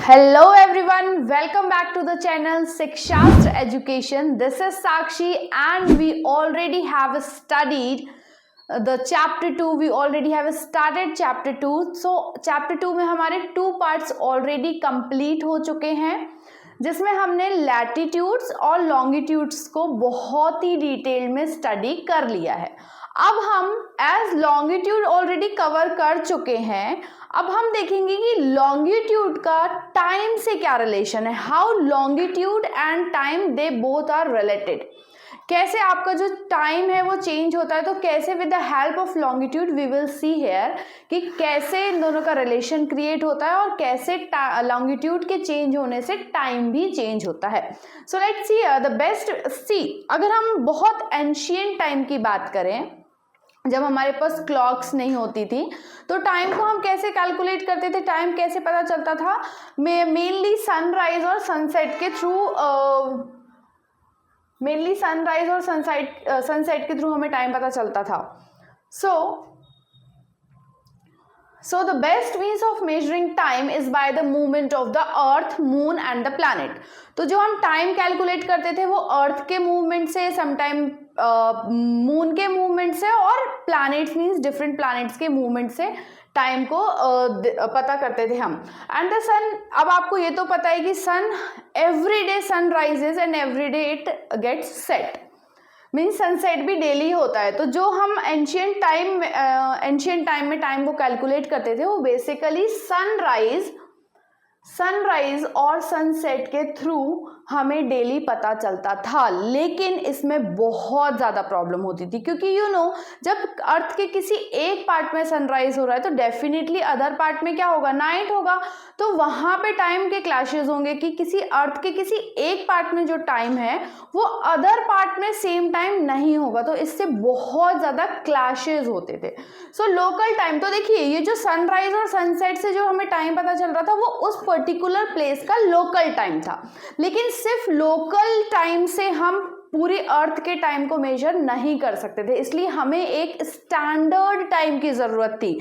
Hello everyone, welcome back to the channel Sikshastra Education. This is Sakshi and we already have studied the chapter 2. We already have started chapter 2. So chapter 2 में हमारे 2 parts already complete हो चुके हैं जिसमें हमने latitudes और longitudes को बहुत ही डिटेल में स्टडी कर लिया है। अब हम एज लॉन्गिट्यूड ऑलरेडी कवर कर चुके हैं, अब हम देखेंगे कि लॉन्गिट्यूड का टाइम से क्या रिलेशन है, how longitude and time they both are related. कैसे आपका जो टाइम है वो चेंज होता है, तो कैसे with the help of longitude we will see here कि कैसे इन दोनों का रिलेशन क्रिएट होता है और कैसे लॉन्गिट्यूड के चेंज होने से टाइम भी चेंज होता है। So let's see the best see. अगर हम बहुत एंशिएंट टाइम की बात करें, जब हमारे पास क्लॉक्स नहीं होती थी तो टाइम को हम कैसे कैलकुलेट करते थे, टाइम कैसे पता चलता था, मेनली सनराइज और सनसेट के थ्रू, सनसेट के थ्रू हमें टाइम पता चलता था। So the best means of measuring time is by the movement of the earth, moon and the planet. तो जो हम टाइम कैलकुलेट करते थे वो अर्थ के मूवमेंट से, समटाइम मून के मूवमेंट से और प्लैनेट्स मीन्स डिफरेंट प्लैनेट्स के मूवमेंट से टाइम को पता करते थे हम। एंड द सन, अब आपको ये तो पता है कि sun every day sun rises and every day it gets set, means sunset भी डेली होता है। तो जो हम एंशियंट टाइम में टाइम को कैलकुलेट करते थे वो बेसिकली सनराइज और सनसेट के थ्रू हमें डेली पता चलता था। लेकिन इसमें बहुत ज़्यादा प्रॉब्लम होती थी क्योंकि जब अर्थ के किसी एक पार्ट में सनराइज हो रहा है तो डेफिनेटली अदर पार्ट में क्या होगा, नाइट होगा। तो वहाँ पे टाइम के क्लैशेस होंगे कि किसी अर्थ के किसी एक पार्ट में जो टाइम है वो अदर पार्ट में सेम टाइम नहीं होगा, तो इससे बहुत ज़्यादा क्लैशेस होते थे। सो लोकल टाइम, तो देखिए ये जो सनराइज और सनसेट से जो हमें टाइम पता चल रहा था वो उस पर्टिकुलर प्लेस का लोकल टाइम था। लेकिन सिर्फ लोकल टाइम से हम पूरी अर्थ के टाइम को मेजर नहीं कर सकते थे, इसलिए हमें एक स्टैंडर्ड टाइम की जरूरत थी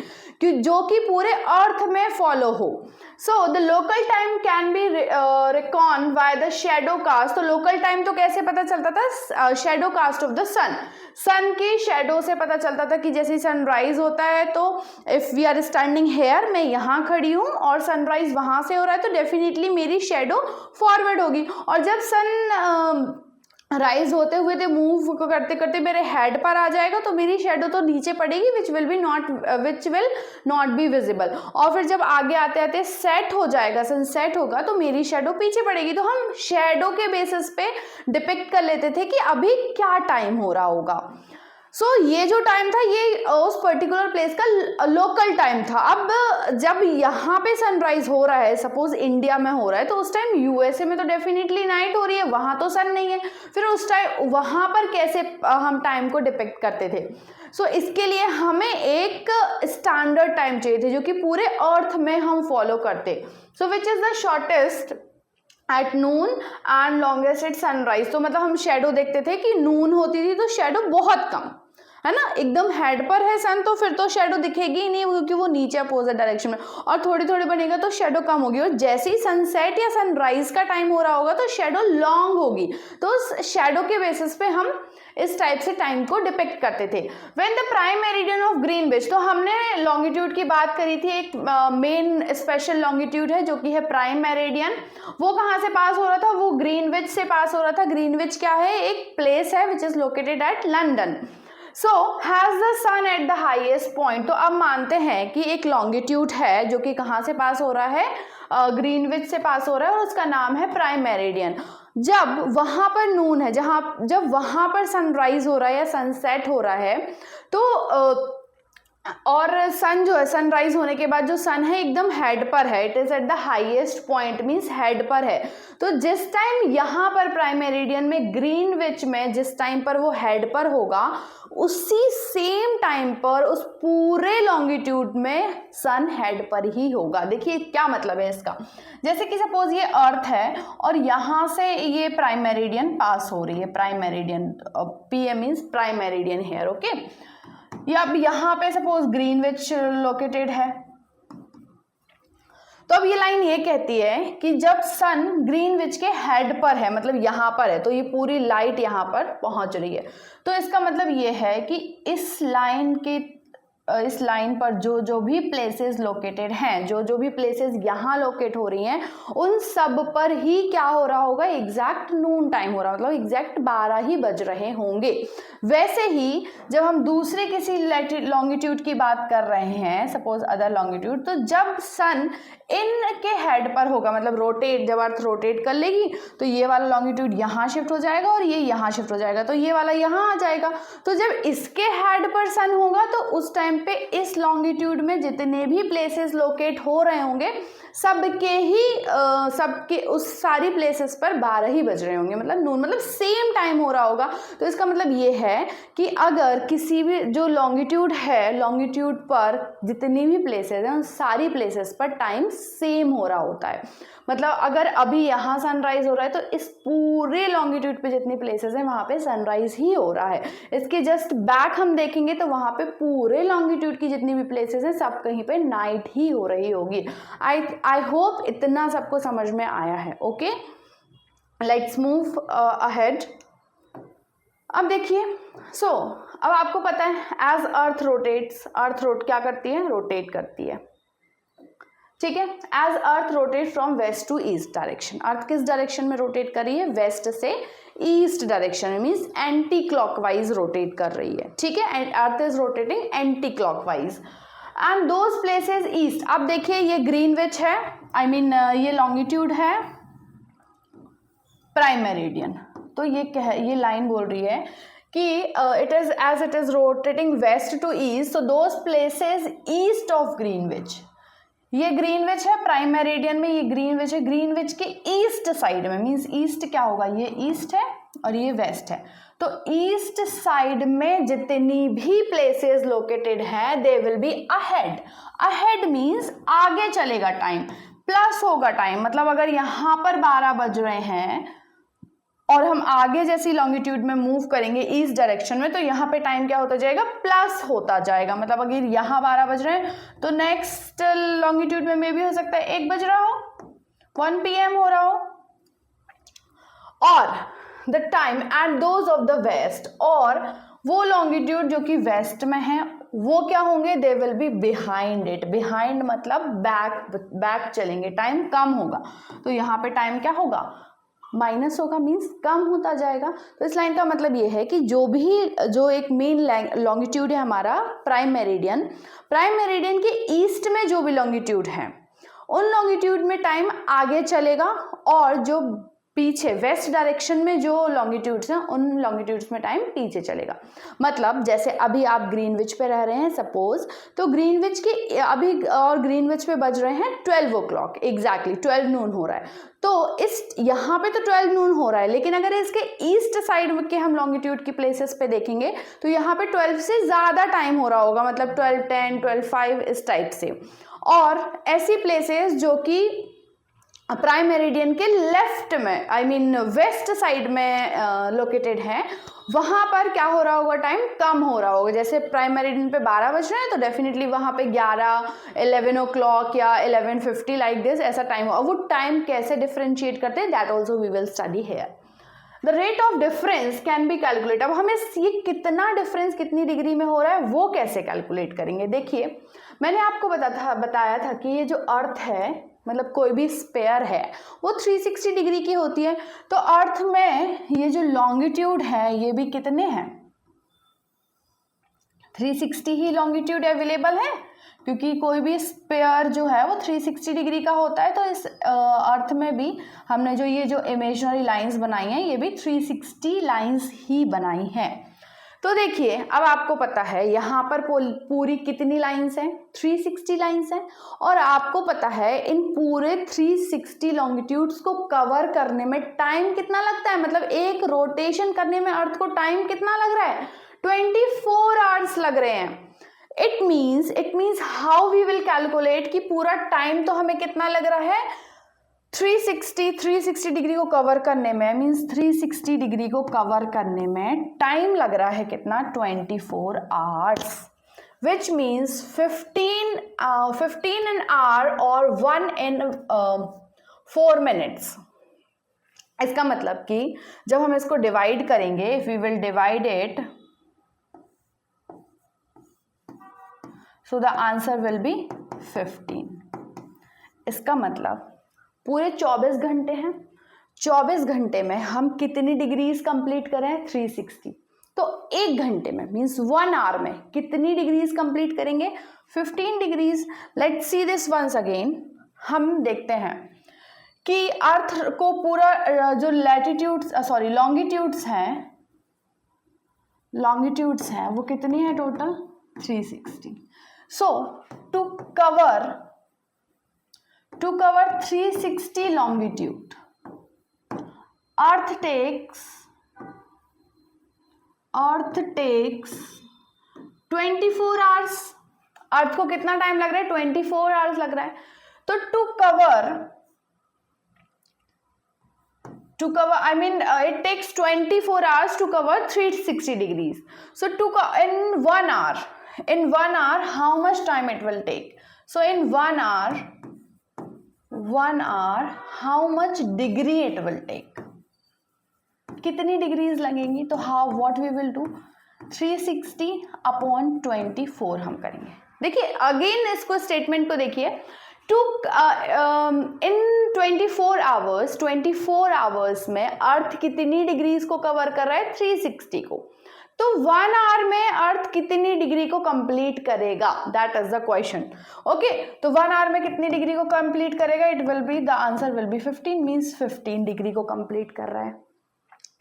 कि जो कि पूरे अर्थ में फॉलो हो। So the local time can be reckon by the shadow cast. तो लोकल टाइम तो कैसे पता चलता था, shadow cast of the sun के शैडो से पता चलता था कि जैसे सनराइज होता है तो if we are standing here, मैं यहाँ खड़ी हूँ और सनराइज वहां से हो रहा है तो डेफिनेटली मेरी शैडो फॉरवर्ड होगी, और जब सन राइज होते हुए ते मूव करते करते मेरे हेड पर आ जाएगा तो मेरी शेडो तो नीचे पड़ेगी which will not be visible. और फिर जब आगे आते आते सेट हो जाएगा, सनसेट होगा तो मेरी शेडो पीछे पड़ेगी। तो हम शेडो के बेसिस पे डिपिक्ट कर लेते थे कि अभी क्या टाइम हो रहा होगा। सो ये जो टाइम था ये उस पर्टिकुलर प्लेस का लोकल टाइम था। अब जब यहाँ पे सनराइज हो रहा है, सपोज इंडिया में हो रहा है, तो उस टाइम यूएसए में तो डेफिनेटली नाइट हो रही है, वहाँ तो सन नहीं है। फिर उस टाइम वहाँ पर कैसे हम टाइम को डिपिक्ट करते थे। सो इसके लिए हमें एक स्टैंडर्ड टाइम चाहिए थे जो कि पूरे अर्थ में हम फॉलो करते। So which is the shortest at noon and longest at sunrise. तो मतलब हम शेडो देखते थे कि नून होती थी तो शेडो बहुत कम है ना, एकदम हेड पर है सन तो फिर तो शेडो दिखेगी ही नहीं क्योंकि वो नीचे अपोजिट डायरेक्शन में, और थोड़ी थोड़ी बनेगा तो शेडो कम होगी। और जैसे ही सनसेट या सनराइज का टाइम हो रहा होगा तो शेडो लॉन्ग होगी। तो उस शेडो के बेसिस पे हम इस टाइप से टाइम को डिपिक्ट करते थे। When the prime meridian of Greenwich, तो हमने लॉन्गिट्यूड की बात करी थी, एक मेन स्पेशल लॉन्गिट्यूड है जो कि है प्राइम मेरिडियन। वो कहाँ से पास हो रहा था, वो ग्रीनविच से पास हो रहा था। ग्रीनविच क्या है, एक प्लेस है which is located at London. So has the sun at the highest point. तो अब मानते हैं कि एक लॉन्गिट्यूड है जो कि कहाँ से पास हो रहा है, ग्रीनविच से पास हो रहा है और उसका नाम है प्राइम मेरिडियन। जब वहां पर नून है, जब वहां पर सनराइज हो रहा है या सनसेट हो रहा है तो और सन जो है सनराइज होने के बाद जो सन है एकदम हेड पर है, it is eight the highest point means head पर है। तो जिस टाइम यहाँ पर प्राइम मेरिडियन में ग्रीनविच में जिस टाइम पर वो हेड पर होगा उसी सेम टाइम पर उस पूरे लॉन्गिट्यूड में सन हेड पर ही होगा। देखिए क्या मतलब है इसका, जैसे कि सपोज ये अर्थ है और यहाँ से ये प्राइम मेरिडियन पास हो रही है, prime meridian PM means prime meridian here, okay. या अब यहाँ पे सपोज ग्रीनविच लोकेटेड है तो अब ये लाइन ये कहती है कि जब सन ग्रीनविच के हेड पर है, मतलब यहाँ पर है, तो ये पूरी लाइट यहाँ पर पहुंच रही है। तो इसका मतलब ये है कि इस लाइन पर जो भी प्लेसेस लोकेटेड हैं, जो भी प्लेसेस यहाँ लोकेट हो रही हैं, उन सब पर ही क्या हो रहा होगा, एग्जैक्ट नून टाइम हो रहा, मतलब एग्जैक्ट 12 ही बज रहे होंगे। वैसे ही जब हम दूसरे किसी लॉन्गिट्यूड की बात कर रहे हैं, सपोज अदर लॉन्गिट्यूड, तो जब सन इनके हेड पर होगा, मतलब रोटेट, जब अर्थ रोटेट कर लेगी तो ये वाला लॉन्गिट्यूड यहाँ शिफ्ट हो जाएगा और ये यहाँ शिफ्ट हो जाएगा, तो ये वाला यहाँ आ जाएगा। तो जब इसके हेड पर सन होगा तो उस टाइम पे इस लॉन्गिट्यूड में जितने भी प्लेसेस लोकेट हो रहे होंगे सबके उस सारी प्लेसेस पर 12 ही बज रहे होंगे, मतलब नून, मतलब सेम टाइम हो रहा होगा। तो इसका मतलब ये है कि अगर किसी भी जो लॉन्गिट्यूड है, लॉन्गिट्यूड पर जितनी भी प्लेसेस हैं उन सारी प्लेसेस पर टाइम सेम हो रहा होता है। मतलब अगर अभी यहाँ सनराइज हो रहा है तो इस पूरे लॉन्गिट्यूड पे जितनी प्लेसेस हैं वहाँ पे सनराइज ही हो रहा है। इसके जस्ट बैक हम देखेंगे तो वहाँ पे पूरे लॉन्गिट्यूड की जितनी भी प्लेसेस हैं सब कहीं पे नाइट ही हो रही होगी। आई होप इतना सबको समझ में आया है। Okay, let's move ahead. अब देखिए, अब आपको पता है एज अर्थ रोटेट्स, क्या करती है, रोटेट करती है, ठीक है। As earth rotate from west to east direction, earth किस डायरेक्शन में रोटेट कर रही है, वेस्ट से ईस्ट डायरेक्शन में, मीन्स एंटी क्लॉकवाइज रोटेट कर रही है, ठीक है। Earth is rotating anti clockwise and those places east. अब देखिए ये ग्रीनविच है, ये लॉन्गिट्यूड है प्राइम मेरिडियन। तो ये लाइन बोल रही है कि it is rotating west to east, so those places east of Greenwich, ये ग्रीनविच है प्राइम मेरिडियन में, ये ग्रीनविच है ग्रीनविच के ईस्ट साइड में, मींस ईस्ट क्या होगा, ये ईस्ट है और ये वेस्ट है। तो ईस्ट साइड में जितनी भी प्लेसेस लोकेटेड हैं they will be ahead. Ahead means आगे चलेगा टाइम, प्लस होगा टाइम, मतलब अगर यहाँ पर 12 बज रहे हैं और हम आगे जैसी लॉन्गिट्यूड में मूव करेंगे ईस्ट डायरेक्शन में, तो यहाँ पे टाइम क्या होता जाएगा, प्लस होता जाएगा। मतलब अगर यहाँ 12 बज रहे हैं तो नेक्स्ट लॉन्गिट्यूड में मे भी हो सकता है 1 बज रहा हो, 1 PM हो रहा हो। और the time at those of the west, और वो लॉन्गिट्यूड जो कि वेस्ट में है वो क्या होंगे, they will be behind it. Behind मतलब बैक चलेंगे, टाइम कम होगा। तो यहाँ पे टाइम क्या होगा, माइनस होगा, मीन्स कम होता जाएगा। तो इस लाइन का मतलब ये है कि जो एक मेन लॉन्गिट्यूड है हमारा प्राइम मेरिडियन के ईस्ट में जो भी लॉन्गिट्यूड है उन लॉन्गिट्यूड में टाइम आगे चलेगा, और जो पीछे वेस्ट डायरेक्शन में जो लॉन्गिट्यूड्स हैं उन लॉन्गिट्यूड्स में टाइम पीछे चलेगा। मतलब जैसे अभी आप ग्रीनविच पे रह रहे हैं सपोज, तो ग्रीनविच की अभी और ग्रीनविच पे बज रहे हैं 12 o'clock, एग्जैक्टली 12 नून हो रहा है। तो इस यहाँ पे तो 12 नून हो रहा है, लेकिन अगर इसके ईस्ट साइड के हम लॉन्गिट्यूड की प्लेसेस पे देखेंगे तो यहाँ पे 12 से ज़्यादा टाइम हो रहा होगा, मतलब 12:10, 12:05 इस टाइप से। और ऐसी प्लेसेस जो कि प्राइम मेरिडियन के लेफ्ट में वेस्ट साइड में लोकेटेड है, वहाँ पर क्या हो रहा होगा, टाइम कम हो रहा होगा। जैसे प्राइम मेरिडियन पे 12 बज रहे हैं तो डेफिनेटली वहाँ पे 11 o'clock या 11:50 लाइक दिस ऐसा टाइम होगा। वो टाइम कैसे डिफ्रेंशिएट करते हैं, that also we will study here. The rate of difference can be calculate. अब हमें ये कितना डिफरेंस कितनी डिग्री में हो रहा है वो कैसे कैलकुलेट करेंगे। देखिए, मैंने आपको बताया था कि ये जो अर्थ है, मतलब कोई भी स्पेयर है, वो 360 डिग्री की होती है। तो अर्थ में ये जो लॉन्गिट्यूड है ये भी कितने हैं, 360 ही लॉन्गिट्यूड अवेलेबल है, क्योंकि कोई भी स्पेयर जो है वो 360 डिग्री का होता है। तो इस अर्थ में भी हमने जो इमेजिनरी लाइंस बनाई हैं ये भी 360 लाइंस ही बनाई हैं। तो देखिए, अब आपको पता है यहाँ पर पूरी कितनी लाइंस हैं, 360 लाइंस हैं। और आपको पता है इन पूरे 360 लॉन्गिट्यूड्स को कवर करने में टाइम कितना लगता है, मतलब एक रोटेशन करने में अर्थ को टाइम कितना लग रहा है, 24 आवर्स लग रहे हैं। It means how we will calculate कि पूरा टाइम तो हमें कितना लग रहा है, 360 डिग्री को कवर करने में, मीन्स 360 डिग्री को कवर करने में टाइम लग रहा है कितना, 24 hours. which means 15 an hour or 1 in 4 minutes. इसका मतलब कि जब हम इसको डिवाइड करेंगे, if we will divide it, so the answer will be 15. इसका मतलब पूरे 24 घंटे हैं, 24 घंटे में हम कितनी डिग्रीज कंप्लीट करें? 360. तो 1 घंटे में मीन्स 1 आवर में कितनी डिग्रीज कंप्लीट करेंगे? 15 degrees. Let's see this once again. हम देखते हैं कि अर्थ को पूरा जो लॉन्गिट्यूड्स हैं वो कितनी है total? 360. So to cover 360 longitude, Earth takes 24 hours. Earth को कितना टाइम लग रहा है? 24 आवर्स लग रहा है. तो to cover it takes 24 hours to cover 360 degrees. So in 1 hour how much time it will take? So in 1 hour how much degree it will take? कितनी डिग्रीज लगेंगी? तो what we will do? 360 upon 24 हम करेंगे. देखिए again इसको statement को देखिए. इन 24 hours में अर्थ कितनी डिग्रीज को कवर कर रहा है? 360 को. तो 1 आवर में अर्थ कितनी डिग्री को कंप्लीट करेगा? That is the question. Okay, तो 1 आवर में कितनी डिग्री को कंप्लीट करेगा? It will be, the answer will be 15. Means 15 degree को कंप्लीट कर रहा है.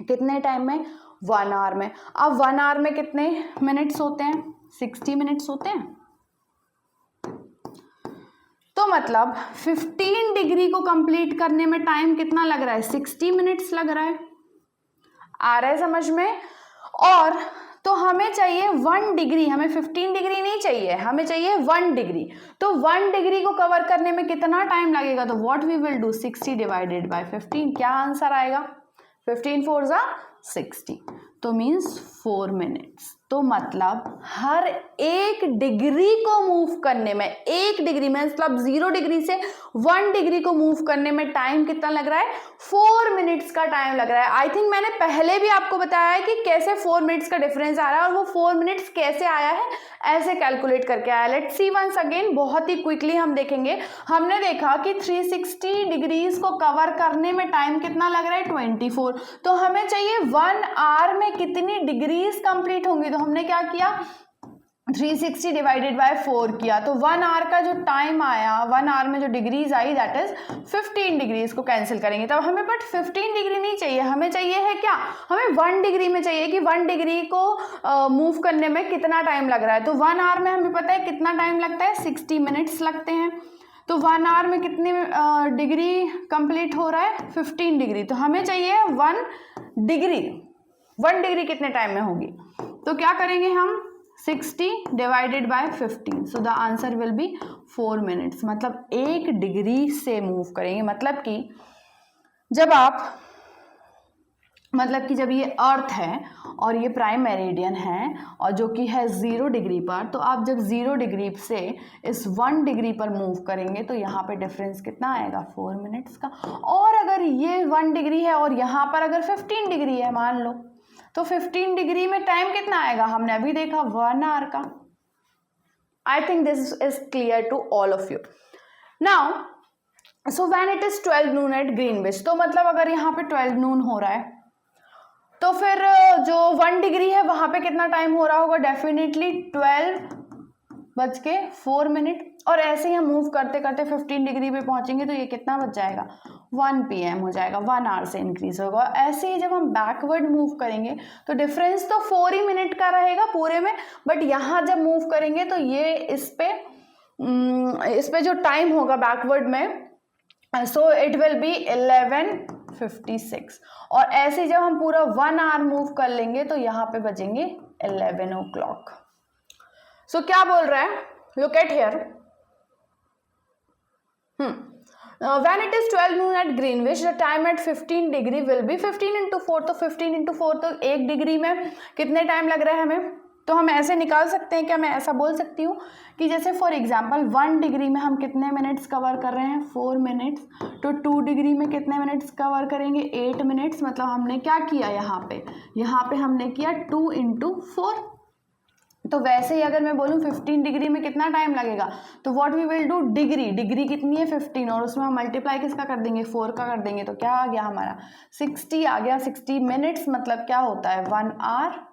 कितने टाइम में? 1 आवर में. अब 1 आवर में कितने मिनट्स होते हैं? 60 मिनट्स होते हैं. तो मतलब 15 डिग्री को कंप्लीट करने में टाइम कितना लग रहा है? 60 मिनट्स लग रहा है. आ रहा है समझ में? और तो हमें चाहिए 1 डिग्री, हमें 15 डिग्री नहीं चाहिए, हमें चाहिए 1 डिग्री. तो 1 डिग्री को कवर करने में कितना टाइम लगेगा? तो what we will do, 60 divided by 15. क्या आंसर आएगा? 15 4 जा 60. तो मीन्स 4 मिनट्स. तो मतलब हर 1 डिग्री को मूव करने में, 1 डिग्री में मतलब 0 डिग्री से 1 डिग्री को मूव करने में टाइम कितना लग रहा है? 4 मिनट्स का टाइम लग रहा है. आई थिंक मैंने पहले भी आपको बताया है कि कैसे 4 मिनट्स का डिफरेंस आ रहा है और वो 4 मिनट्स कैसे आया है, ऐसे कैलकुलेट करके आया. Let's see once again. बहुत ही क्विकली हम देखेंगे. हमने देखा कि 360 डिग्रीज को कवर करने में टाइम कितना लग रहा है? 24. तो हमें चाहिए 1 आवर में कितनी डिग्रीज कंप्लीट होंगी. तो हमने क्या किया? 360 डिवाइडेड बाय 4 किया. तो 1 आवर का जो टाइम आया, 1 आवर में जो degrees I that is 15 degrees को कैंसिल करेंगे. तब हमें बट 15 डिग्री नहीं चाहिए, हमें चाहिए है क्या? हमें 1 डिग्री में चाहिए कि 1 डिग्री को मूव करने में कितना टाइम लग रहा है. तो 1 आवर में हमें पता है कितना टाइम लगता है? 60 मिनट्स लगते हैं. तो 1 आवर में कितनी डिग्री कंप्लीट हो रहा है? 15 डिग्री. तो हमें चाहिए 1 डिग्री. 1 डिग्री कितने टाइम में होगी? तो क्या करेंगे हम? 60 divided by 15. So the answer will be 4 minutes. मतलब 1 डिग्री से मूव करेंगे. मतलब कि जब ये अर्थ है और ये प्राइम मेरिडियन है और जो कि है 0 डिग्री पर, तो आप जब 0 डिग्री से इस 1 डिग्री पर मूव करेंगे तो यहाँ पे डिफरेंस कितना आएगा? 4 मिनट्स का. और अगर ये 1 डिग्री है और यहाँ पर अगर 15 डिग्री है मान लो, तो 15 डिग्री में टाइम कितना आएगा? हमने अभी देखा 1 आवर का. I think this is clear to all of you. Now so when it is 12 noon at Greenwich, तो मतलब अगर यहाँ पे 12 नून हो रहा है तो फिर जो 1 डिग्री है वहां पे कितना टाइम हो रहा होगा? Definitely 12:04 minute. और ऐसे ही हम मूव करते करते 15 डिग्री पे पहुंचेंगे तो ये कितना बच जाएगा? 1 PM हो जाएगा. 1 आवर से इंक्रीज होगा. ऐसे ही जब हम बैकवर्ड मूव करेंगे तो डिफरेंस तो 4 ही मिनट का रहेगा पूरे में, बट यहाँ जब मूव करेंगे तो ये इस पे जो टाइम होगा बैकवर्ड में, सो इट विल बी 11:56. और ऐसे जब हम पूरा 1 आवर मूव कर लेंगे तो यहाँ पे बजेंगे 11 o'clock. सो क्या बोल रहा है? Look at here. When it is 12 noon at Greenwich, the time at 15 degree will be 15 into 4. तो 15 into 4 तो 1 डिग्री में कितने टाइम लग रहा है हमें? तो हम ऐसे निकाल सकते हैं क्या, मैं ऐसा बोल सकती हूँ कि जैसे फॉर एग्जांपल 1 डिग्री में हम कितने मिनट्स कवर कर रहे हैं, 4 मिनट्स, तो 2 डिग्री में कितने मिनट्स कवर करेंगे, 8 मिनट्स। मतलब हमने क्या किया यहाँ पे हमने किया 2 × 4। तो वैसे ही अगर मैं बोलूँ 15 डिग्री में कितना टाइम लगेगा, तो what we will do, degree कितनी है 15, और उसमें हम मल्टीप्लाई किसका कर देंगे, 4 का कर देंगे, तो क्या आ गया हमारा 60 आ गया। 60 मिनट्स मतलब क्या होता है, 1 hour.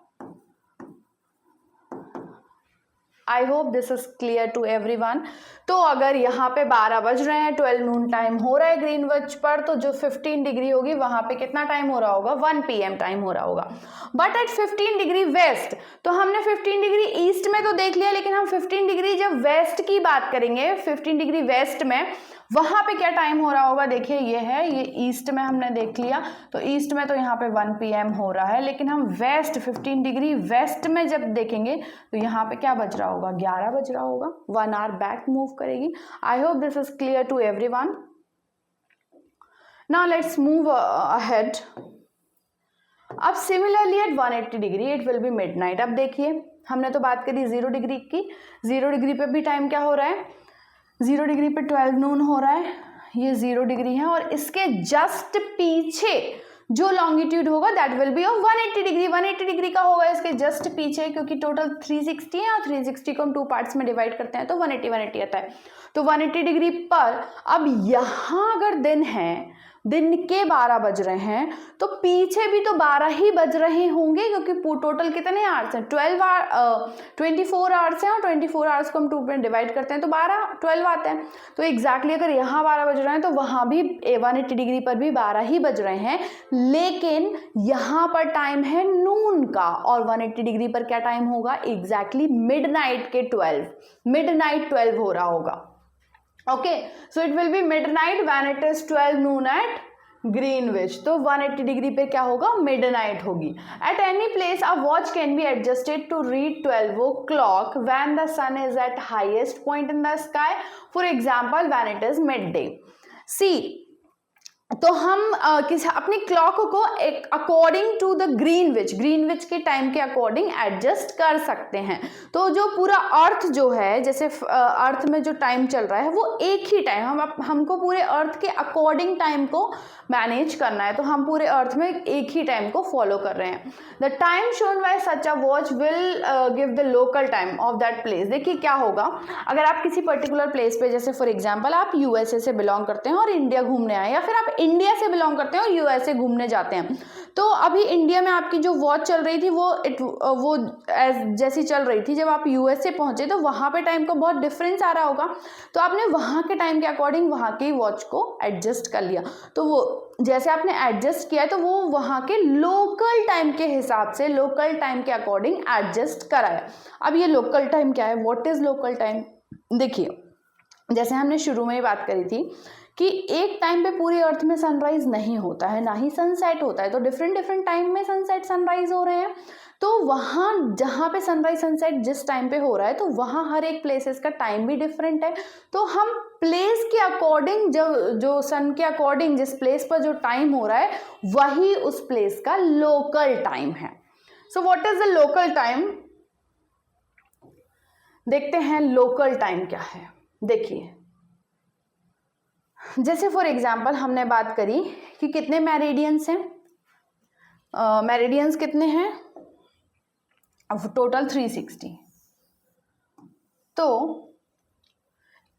I hope this is clear to everyone. तो अगर यहाँ पे 12 बज रहे हैं, 12 नून टाइम हो रहा है ग्रीनविच पर, तो जो 15 डिग्री होगी वहाँ पे कितना टाइम हो रहा होगा, 1 PM टाइम हो रहा होगा। बट एट 15 डिग्री वेस्ट, तो हमने 15 डिग्री ईस्ट में तो देख लिया, लेकिन हम 15 डिग्री जब वेस्ट की बात करेंगे, 15 डिग्री वेस्ट में वहाँ पे क्या टाइम हो रहा होगा, देखिए ये है, ये ईस्ट में हमने देख लिया, तो ईस्ट में तो यहाँ पे 1 PM हो रहा है, लेकिन हम वेस्ट 15 डिग्री वेस्ट में जब देखेंगे तो यहाँ पे क्या बज रहा होगा, 11 बज रहा होगा, 1 आवर बैक मूव करेगी। I hope this is clear to everyone. Now let's move ahead. अब similarly at 180 degree it will be midnight. अब देखिए हमने तो बात करी 0 डिग्री की, 0 डिग्री पे भी टाइम क्या हो रहा है, 0 डिग्री पे 12 नून हो रहा है, ये 0 डिग्री है, और इसके जस्ट पीछे जो लॉन्गिट्यूड होगा that will be of 180 degree. 180 degree का होगा इसके जस्ट पीछे, क्योंकि टोटल 360 है और 360 को हम 2 पार्ट्स में डिवाइड करते हैं तो 180 आता है। तो 180 डिग्री पर अब यहाँ अगर दिन है, दिन के 12 बज रहे हैं, तो पीछे भी तो 12 ही बज रहे होंगे, क्योंकि टोटल कितने आवर्स हैं, 24 आवर्स हैं, और 24 आवर्स को हम 2 में डिवाइड करते हैं तो 12 आते हैं। तो एग्जैक्टली अगर यहाँ 12 बज रहे हैं तो वहाँ भी 180 डिग्री पर भी 12 ही बज रहे हैं, लेकिन यहाँ पर टाइम है नून का, और 180 डिग्री पर क्या टाइम होगा, एग्जैक्टली मिडनाइट के 12, मिडनाइट 12 हो रहा होगा। Okay, so it will be midnight when it is 12 noon at Greenwich. तो 180 डिग्री पे क्या होगा, मिडनाइट होगी। At any place a watch can be adjusted to read 12 o'clock when the sun is at highest point in the sky, for example when it is mid day. See, तो हम अपनी clock को एक according to the Greenwich के time के according adjust कर सकते हैं। तो जो पूरा अर्थ जो है, जैसे अर्थ में जो टाइम चल रहा है वो एक ही टाइम, हमको पूरे अर्थ के अकॉर्डिंग टाइम को मैनेज करना है, तो हम पूरे अर्थ में एक ही टाइम को फॉलो कर रहे हैं। The time shown by such a watch will give the local time of that place. देखिए क्या होगा, अगर आप किसी पर्टिकुलर प्लेस पे, जैसे फॉर एग्जाम्पल आप USA से बिलोंग करते हैं और इंडिया घूमने आए, या फिर आप इंडिया से बिलोंग करते हैं और USA घूमने जाते हैं, तो अभी इंडिया में आपकी जो वॉच चल रही थी वो जैसी चल रही थी, जब आप USA पहुंचे तो वहाँ पे टाइम का बहुत डिफरेंस आ रहा होगा, तो आपने वहाँ के टाइम के अकॉर्डिंग वहाँ की वॉच को एडजस्ट कर लिया। तो वो जैसे आपने एडजस्ट किया है तो वो वहाँ के लोकल टाइम के हिसाब से, लोकल टाइम के अकॉर्डिंग एडजस्ट करा है। अब ये लोकल टाइम क्या है, व्हाट इज लोकल टाइम? देखिए जैसे हमने शुरू में ही बात करी थी कि एक टाइम पे पूरी अर्थ में सनराइज नहीं होता है, ना ही सनसेट होता है, तो डिफरेंट टाइम में सनसेट सनराइज हो रहे हैं। तो वहाँ जहाँ पे सनराइज सनसेट जिस टाइम पे हो रहा है, तो वहाँ हर एक प्लेसेस का टाइम भी डिफरेंट है। तो हम प्लेस के अकॉर्डिंग, जो सन के अकॉर्डिंग जिस प्लेस पर जो टाइम हो रहा है वही उस प्लेस का लोकल टाइम है। So what is the local time? देखते हैं लोकल टाइम क्या है। देखिए जैसे फॉर एग्जाम्पल हमने बात करी कि कितने मेरिडियंस हैं, मेरिडियंस कितने हैं, टोटल 360। तो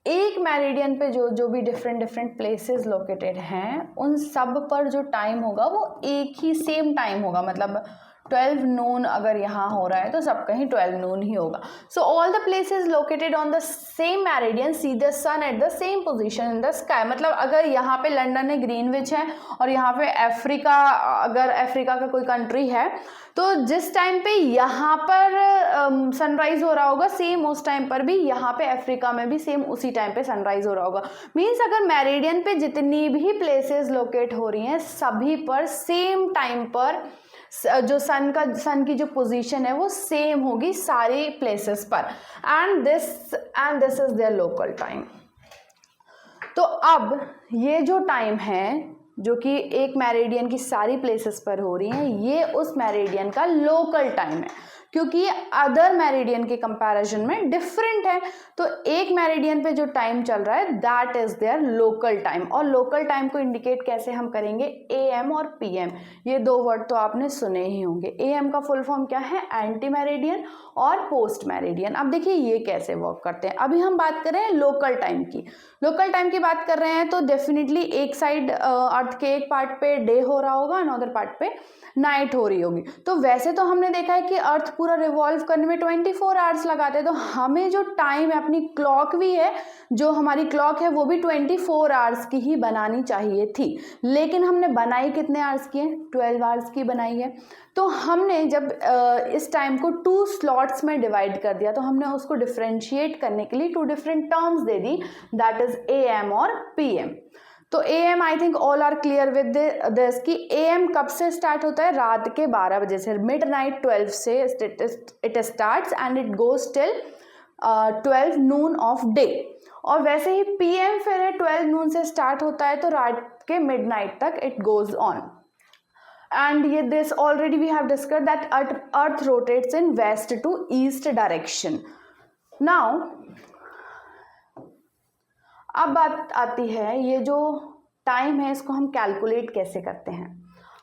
एक मेरिडियन पे जो भी डिफरेंट प्लेसेस लोकेटेड हैं, उन सब पर जो टाइम होगा वो एक ही सेम टाइम होगा। मतलब 12 नून अगर यहाँ हो रहा है तो सब कहीं 12 नून ही होगा। So all the places located on the same meridian see the sun at the same position in the sky. मतलब अगर यहाँ पे लंदन है, ग्रीनविच है, और यहाँ पे अफ्रीका, अगर अफ्रीका का कोई कंट्री है, तो जिस टाइम पे यहाँ पर सनराइज हो रहा होगा, सेम उस टाइम पर भी यहाँ पे अफ्रीका में भी सेम उसी टाइम पे सनराइज हो रहा होगा। मीन्स अगर मेरिडियन पे जितनी भी प्लेसेस लोकेट हो रही हैं, सभी पर सेम टाइम पर जो सन की जो पोजीशन है वो सेम होगी सारे प्लेसेस पर, and this is their local time. तो अब ये जो टाइम है जो कि एक मेरिडियन की सारी प्लेसेस पर हो रही हैं, ये उस मेरिडियन का लोकल टाइम है। क्योंकि ये अदर मेरिडियन के कंपैरिजन में डिफरेंट है। तो एक मेरिडियन पे जो टाइम चल रहा है that is their local time. और लोकल टाइम को इंडिकेट कैसे हम करेंगे, AM और PM, ये दो वर्ड तो आपने सुने ही होंगे। AM का फुल फॉर्म क्या है, एंटी मेरिडियन, और पोस्ट मेरिडियन। अब देखिए ये कैसे वर्क करते हैं। अभी हम बात कर रहे हैं लोकल टाइम की। लोकल टाइम की बात कर रहे हैं तो डेफिनेटली एक साइड अर्थ के एक पार्ट पे डे हो रहा होगा, अनदर पार्ट पे नाइट हो रही होगी। तो वैसे तो हमने देखा है कि अर्थ पूरा रिवॉल्व करने में 24 आवर्स लगाते हैं, तो हमें जो टाइम है, अपनी क्लॉक भी है, जो हमारी क्लॉक है वो भी 24 आवर्स की ही बनानी चाहिए थी, लेकिन हमने बनाई कितने आवर्स की है, 12 आवर्स की बनाई है। तो हमने जब इस टाइम को 2 स्लॉट्स में डिवाइड कर दिया, तो हमने उसको डिफरेंशिएट करने के लिए 2 डिफरेंट टर्म्स दे दी, दैट इज AM और PM। तो AM I think all are clear with this कि AM कब से स्टार्ट होता है, रात के 12 बजे से, मिडनाइट 12 से it starts and it goes till 12 Noon of day. और वैसे ही PM फिर है 12 नून से स्टार्ट होता है, तो रात के मिडनाइट तक it goes on. And yet this already we have discussed that earth rotates in west to east direction. Now अब बात आती है, ये जो टाइम है इसको हम कैलकुलेट कैसे करते हैं,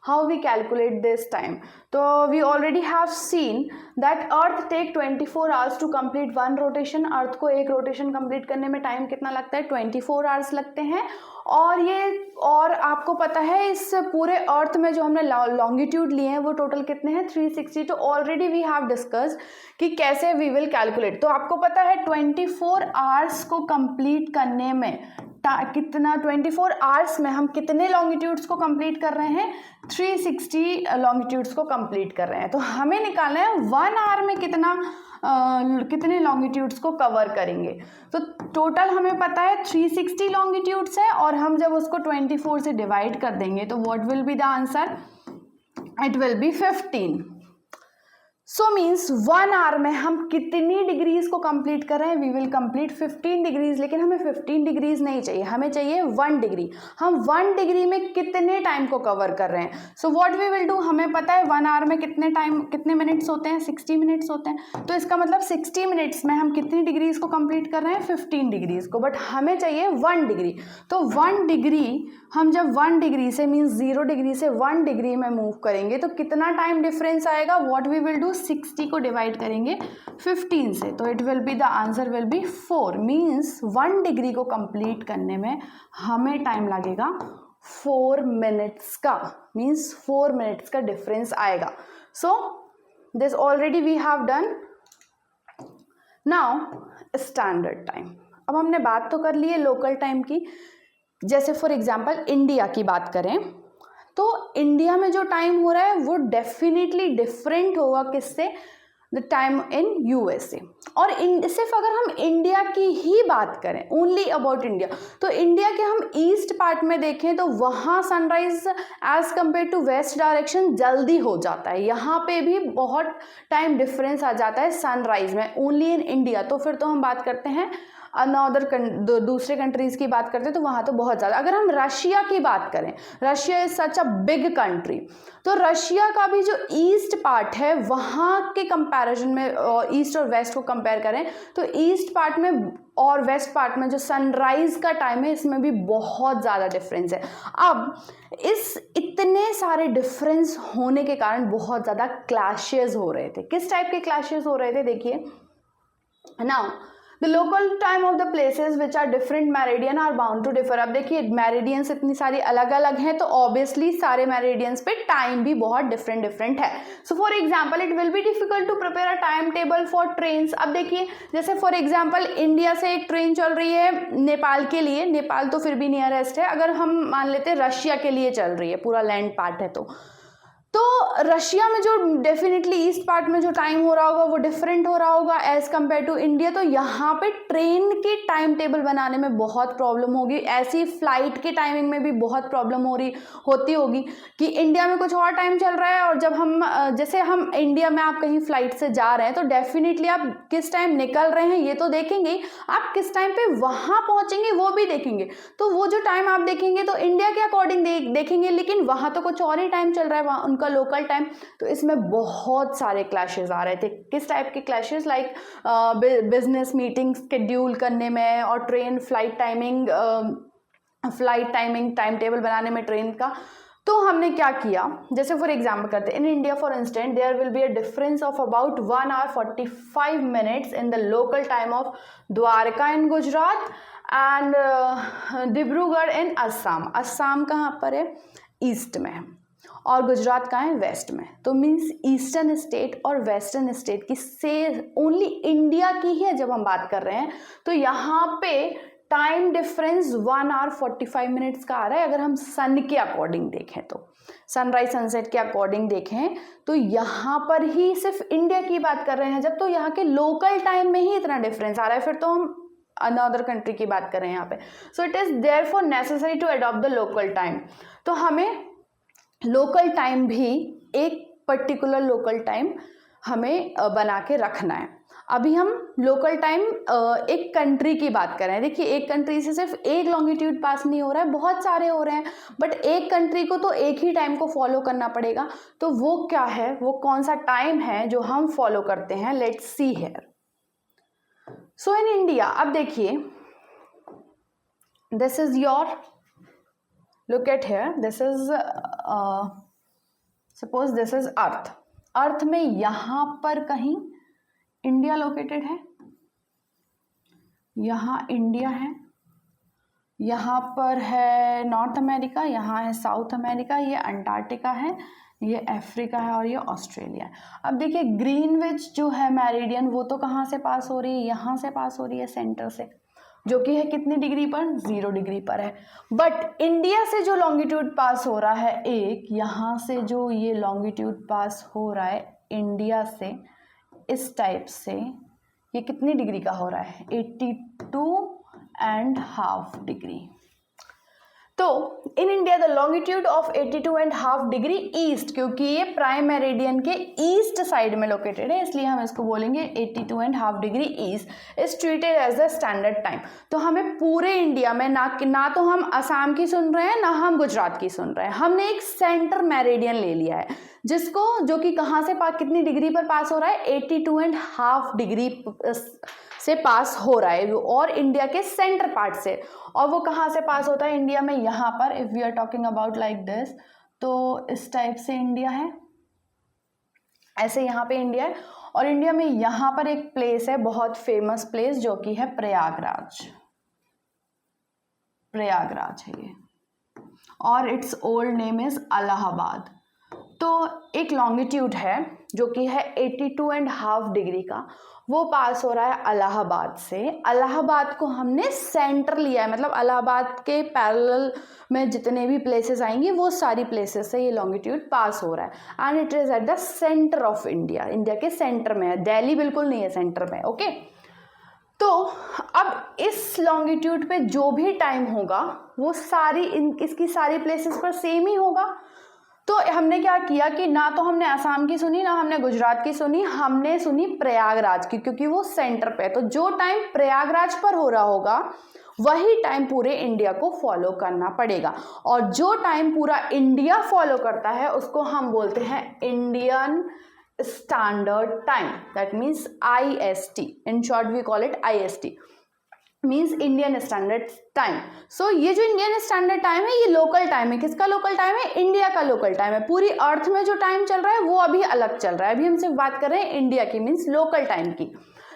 how we calculate this time. तो we already have seen that earth take 24 hours to complete 1 rotation. अर्थ को एक रोटेशन कंप्लीट करने में टाइम कितना लगता है, 24 आवर्स लगते हैं। और आपको पता है इस पूरे अर्थ में जो हमने लॉन्गिट्यूड लिए हैं वो टोटल कितने हैं, 360। तो ऑलरेडी वी हैव डिस्कस कि कैसे वी विल कैलकुलेट। तो आपको पता है 24 आवर्स को कंप्लीट करने में कितना, 24 आवर्स में हम कितने लॉन्गिट्यूड्स को कंप्लीट कर रहे हैं, 360 लॉन्गिट्यूड्स को कंप्लीट कर रहे हैं। तो हमें निकालना है 1 आवर में कितने लॉन्गिट्यूड्स को कवर करेंगे। तो टोटल हमें पता है 360 लॉन्गिट्यूड्स है, और हम जब उसको 24 से डिवाइड कर देंगे तो what will be the answer, it will be 15। So means 1 hour में हम कितनी डिग्रीज को कंप्लीट कर रहे हैं, वी विल कंप्लीट 15 डिग्रीज। लेकिन हमें 15 डिग्रीज नहीं चाहिए, हमें चाहिए 1 डिग्री। हम 1 डिग्री में कितने टाइम को कवर कर रहे हैं। So what we will do, हमें पता है 1 आवर में कितने मिनट्स होते हैं, 60 मिनट्स होते हैं। तो इसका मतलब 60 मिनट्स में हम कितनी डिग्रीज को कंप्लीट कर रहे हैं, 15 डिग्रीज को। बट हमें चाहिए 1 डिग्री। तो 1 डिग्री, हम जब 1 डिग्री से मीन्स 0 डिग्री से 1 डिग्री में मूव करेंगे तो कितना टाइम डिफरेंस आएगा, व्हाट वी विल डू, 60 को डिवाइड करेंगे 15 से, तो it will be the answer will be 4। Means 1 degree को कंप्लीट करने में हमें टाइम लगेगा 4 मिनट्स का, मीन्स 4 मिनट्स का डिफरेंस आएगा। So this already we have done. Now standard time. अब हमने बात तो कर ली है लोकल टाइम की। जैसे फॉर एग्जांपल इंडिया की बात करें तो इंडिया में जो टाइम हो रहा है वो डेफिनेटली डिफरेंट होगा किससे, द टाइम इन USA। और सिर्फ अगर हम इंडिया की ही बात करें, ओनली अबाउट इंडिया, तो इंडिया के हम ईस्ट पार्ट में देखें तो वहाँ sunrise as compare to west direction जल्दी हो जाता है। यहाँ पे भी बहुत टाइम डिफरेंस आ जाता है सनराइज में, ओनली इन इंडिया। तो फिर तो हम बात करते हैं अनदर दूसरे कंट्रीज़ की बात करते हैं तो वहाँ तो बहुत ज़्यादा। अगर हम रशिया की बात करें, Russia is such a big country, तो रशिया का भी जो ईस्ट पार्ट है वहाँ के कंपैरिजन में ईस्ट और वेस्ट को कंपेयर करें तो ईस्ट पार्ट में और वेस्ट पार्ट में जो सनराइज का टाइम है इसमें भी बहुत ज़्यादा डिफरेंस है। अब इस इतने सारे डिफरेंस होने के कारण बहुत ज़्यादा क्लैशेस हो रहे थे। किस टाइप के क्लैशेस हो रहे थे, देखिए now The local time of the places which are different meridian are bound to differ। अब देखिए मेरिडियंस इतनी सारी अलग अलग हैं तो ऑब्वियसली सारे मेरिडियंस पे टाइम भी बहुत डिफरेंट है। So for example it will be difficult to prepare a time table for trains. अब देखिए जैसे फॉर एग्जांपल इंडिया से एक ट्रेन चल रही है नेपाल के लिए, नेपाल तो फिर भी नियरेस्ट है, अगर हम मान लेते हैं रशिया के लिए चल रही है, पूरा लैंड पार्ट है, तो रशिया में जो डेफिनेटली ईस्ट पार्ट में जो टाइम हो रहा होगा वो डिफरेंट हो रहा होगा एज कम्पेयर टू इंडिया। तो यहाँ पे ट्रेन के टाइम टेबल बनाने में बहुत प्रॉब्लम होगी। ऐसी फ्लाइट के टाइमिंग में भी बहुत प्रॉब्लम होती होगी कि इंडिया में कुछ और टाइम चल रहा है और जब हम जैसे हम इंडिया में आप कहीं फ्लाइट से जा रहे हैं तो डेफिनेटली आप किस टाइम निकल रहे हैं ये तो देखेंगे, आप किस टाइम पे वहाँ पहुँचेंगे वो भी देखेंगे। तो वो जो टाइम आप देखेंगे तो इंडिया के अकॉर्डिंग देखेंगे, लेकिन वहाँ तो कुछ और ही टाइम चल रहा है, उनका उनका लोकल टाइम। तो इसमें बहुत सारे क्लैशेस आ रहे थे। किस टाइप के clashes? Like business meeting schedule करने में और train flight timing time table बनाने में ट्रेन का। तो हमने क्या किया, जैसे फॉर एग्जाम्पल करते हैं, in India for instant there will be a difference of about 1 hour 45 minutes in the local time of Dwarka in Gujarat and Dibrugarh in Assam. Assam कहाँ पर है? ईस्ट में है, और गुजरात कहाँ है? वेस्ट में। तो मीन्स ईस्टर्न स्टेट और वेस्टर्न स्टेट की से ओनली इंडिया की ही है जब हम बात कर रहे हैं। तो यहाँ पे टाइम डिफरेंस 1 hour 45 minutes का आ रहा है। अगर हम सन के अकॉर्डिंग देखें, तो सनराइज सनसेट के अकॉर्डिंग देखें तो यहाँ पर ही सिर्फ इंडिया की बात कर रहे हैं जब, तो यहाँ के लोकल टाइम में ही इतना डिफरेंस आ रहा है, फिर तो हम अनदर कंट्री की बात कर रहे हैं यहाँ पे। So it is therefore necessary to adopt the local time. तो हमें लोकल टाइम भी, एक पर्टिकुलर लोकल टाइम हमें बना के रखना है। अभी हम लोकल टाइम एक कंट्री की बात कर रहे हैं। देखिए, एक कंट्री से सिर्फ एक लॉन्गिट्यूड पास नहीं हो रहा है, बहुत सारे हो रहे हैं, बट एक कंट्री को तो एक ही टाइम को फॉलो करना पड़ेगा। तो वो क्या है, वो कौन सा टाइम है जो हम फॉलो करते हैं? Let's see here. So in India, अब देखिए, this is your, look at here, this is suppose this is earth. Earth में यहां पर कहीं इंडिया लोकेटेड है, यहाँ इंडिया है, यहाँ पर है नॉर्थ अमेरिका, यहाँ है साउथ अमेरिका, ये अंटार्कटिका है, ये अफ्रीका है और ये ऑस्ट्रेलिया है। अब देखिए, ग्रीनविच जो है मेरिडियन, वो तो कहाँ से पास हो रही है? यहाँ से पास हो रही है, सेंटर से, जो कि है कितनी डिग्री पर? 0 डिग्री पर है। बट इंडिया से जो लॉन्गिट्यूड पास हो रहा है, एक यहाँ से जो ये लॉन्गिट्यूड पास हो रहा है इंडिया से, इस टाइप से, ये कितनी डिग्री का हो रहा है? 82.5 डिग्री। तो in India the longitude of 82.5 degree east, क्योंकि ये प्राइम मेरिडियन के ईस्ट साइड में लोकेटेड है, इसलिए हम इसको बोलेंगे 82.5 degree east is treated as the standard time. तो हमें पूरे इंडिया में ना तो हम असम की सुन रहे हैं, ना हम गुजरात की सुन रहे हैं, हमने एक सेंटर मेरिडियन ले लिया है, जिसको, जो कि कहाँ से कितनी डिग्री पर पास हो रहा है? 82.5 डिग्री से पास हो रहा है, और इंडिया के सेंटर पार्ट से। और वो कहाँ से पास होता है इंडिया में? यहाँ पर, if we are talking about like this, तो इस टाइप से इंडिया है, ऐसे यहाँ पे इंडिया है। और इंडिया में यहाँ पर एक प्लेस है, बहुत फेमस प्लेस, जो कि है प्रयागराज। प्रयागराज है ये, और it's old name is Allahabad. तो एक लॉन्गिट्यूड है जो कि है 82.5 डिग्री का, वो पास हो रहा है इलाहाबाद से। इलाहाबाद को हमने सेंटर लिया है, मतलब इलाहाबाद के पैरेलल में जितने भी प्लेसेस आएंगे वो सारी प्लेसेस से ये लॉन्गिट्यूड पास हो रहा है, and it is at the centre of India. India के सेंटर में है, दिल्ली बिल्कुल नहीं है सेंटर में। ओके, तो अब इस लॉन्गिट्यूड पे जो भी टाइम होगा वो सारी इसकी सारी प्लेसेस पर सेम ही होगा। तो हमने क्या किया कि ना तो हमने असम की सुनी, ना हमने गुजरात की सुनी, हमने सुनी प्रयागराज की, क्योंकि वो सेंटर पे है। तो जो टाइम प्रयागराज पर हो रहा होगा वही टाइम पूरे इंडिया को फॉलो करना पड़ेगा, और जो टाइम पूरा इंडिया फॉलो करता है उसको हम बोलते हैं Indian standard time, that means IST, in short we call it IST, means Indian standard time. So ये जो इंडियन स्टैंडर्ड टाइम है, ये लोकल टाइम है। किसका लोकल टाइम है? इंडिया का लोकल टाइम है। पूरी अर्थ में जो टाइम चल रहा है वो अभी अलग चल रहा है, अभी हम सिर्फ बात कर रहे हैं इंडिया की, मीन्स लोकल टाइम की।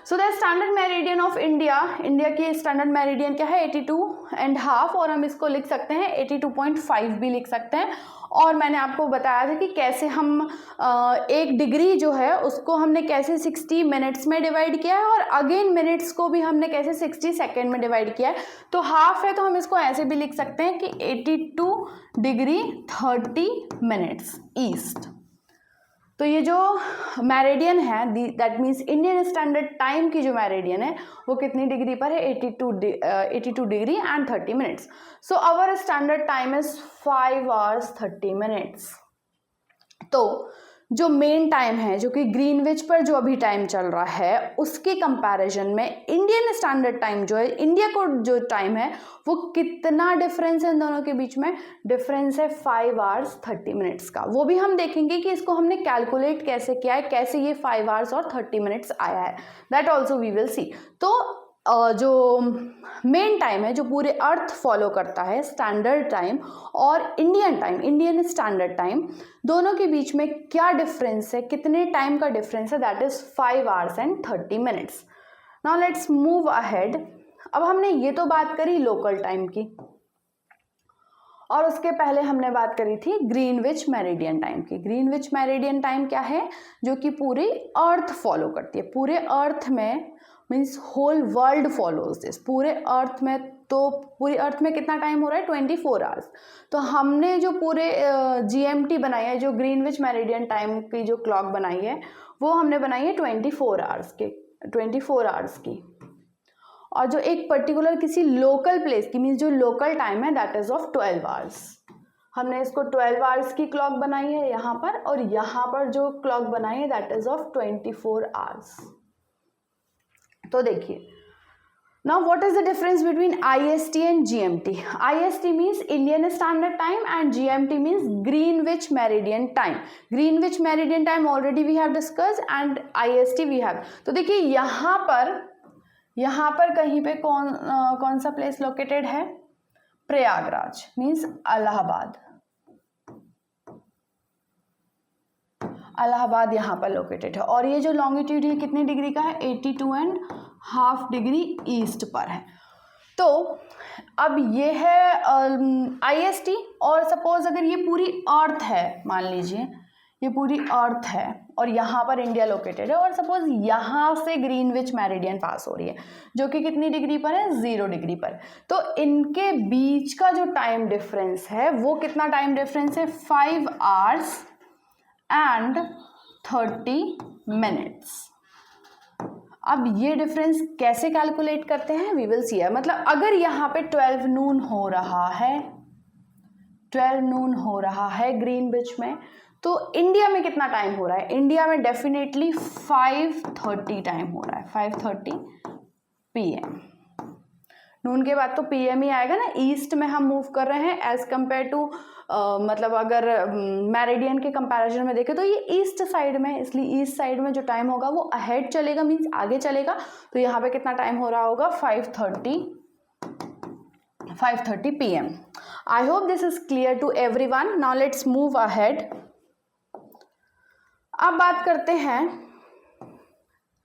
So the standard meridian of India, India की स्टैंडर्ड मेरिडियन क्या है? 82.5, और हम इसको लिख सकते हैं 82.5 भी लिख सकते हैं। और मैंने आपको बताया था कि कैसे हम एक डिग्री जो है उसको हमने कैसे 60 मिनट्स में डिवाइड किया है, और अगेन मिनट्स को भी हमने कैसे 60 सेकेंड में डिवाइड किया है। तो हाफ है, तो हम इसको ऐसे भी लिख सकते हैं कि 82 डिग्री 30 मिनट्स ईस्ट। तो ये जो मेरिडियन है, that means Indian standard time की जो मेरिडियन है वो कितनी डिग्री पर है? 82 degree and 30 minutes. So our standard time is 5 hours 30 minutes। तो जो मेन टाइम है, जो कि ग्रीनविच पर जो अभी टाइम चल रहा है, उसके कंपैरिजन में इंडियन स्टैंडर्ड टाइम जो है, इंडिया को जो टाइम है, वो कितना डिफरेंस है इन दोनों के बीच में? डिफरेंस है 5 hours 30 minutes का। वो भी हम देखेंगे कि इसको हमने कैलकुलेट कैसे किया है, कैसे ये 5 hours और 30 minutes आया है, that also we will see. तो जो मेन टाइम है, जो पूरे अर्थ फॉलो करता है, स्टैंडर्ड टाइम और Indian time, Indian standard time, दोनों के बीच में क्या डिफरेंस है, कितने टाइम का डिफरेंस है? That is 5 hours and 30 minutes। Now let's move ahead. अब हमने ये तो बात करी लोकल टाइम की, और उसके पहले हमने बात करी थी ग्रीनविच मेरिडियन टाइम की। ग्रीनविच मेरिडियन टाइम क्या है? जो कि पूरी अर्थ फॉलो करती है, पूरे अर्थ में, means whole world follows this, पूरे अर्थ में। तो पूरी अर्थ में कितना टाइम हो रहा है? 24 hours। तो हमने जो पूरे GMT बनाई है, जो ग्रीनविच मेरिडियन टाइम की जो क्लॉक बनाई है, वो हमने बनाई है 24 hours की। और जो एक पर्टिकुलर किसी लोकल प्लेस की, मीन्स जो लोकल टाइम है, दैट इज ऑफ 12 hours। हमने इसको 12 hours की क्लॉक बनाई है यहाँ पर, और यहाँ पर जो क्लॉक बनाई है दैट इज ऑफ 24 hours। तो देखिए, now what is the difference between IST and GMT? IST means Indian standard time and GMT means Greenwich meridian time. Greenwich meridian time already we have discussed and IST we have. तो देखिए यहाँ पर कहीं पे कौन सा place located है? Prayagraj means Allahabad यहाँ पर लोकेटेड है। और ये जो लॉन्गिट्यूड है कितनी डिग्री का है? 82.5 डिग्री ईस्ट पर है। तो अब ये है IST, और सपोज अगर ये पूरी अर्थ है, मान लीजिए ये पूरी अर्थ है और यहाँ पर इंडिया लोकेटेड है, और सपोज यहाँ से ग्रीनविच मेरिडियन पास हो रही है, जो कि कितनी डिग्री पर है? 0 डिग्री पर। तो इनके बीच का जो टाइम डिफरेंस है, वो कितना टाइम डिफरेंस है? 5 hours and 30 minutes। अब ये डिफरेंस कैसे कैलकुलेट करते हैं? We will see. मतलब अगर यहाँ पे 12 noon हो रहा है ग्रीनविच में, तो इंडिया में कितना टाइम हो रहा है? इंडिया में डेफिनेटली 5:30 टाइम हो रहा है, 5:30 PM। नून के बाद तो PM ही आएगा ना, ईस्ट में हम मूव कर रहे हैं एज कंपेयर टू, मतलब अगर मेरिडियन के कंपैरिजन में देखें तो ये ईस्ट साइड में, इसलिए ईस्ट साइड में जो टाइम होगा वो अहेड चलेगा, मीन्स आगे चलेगा। तो यहाँ पे कितना टाइम हो रहा होगा? 5:30 PM। I hope this is clear to everyone. Now let's move ahead. अब बात करते हैं,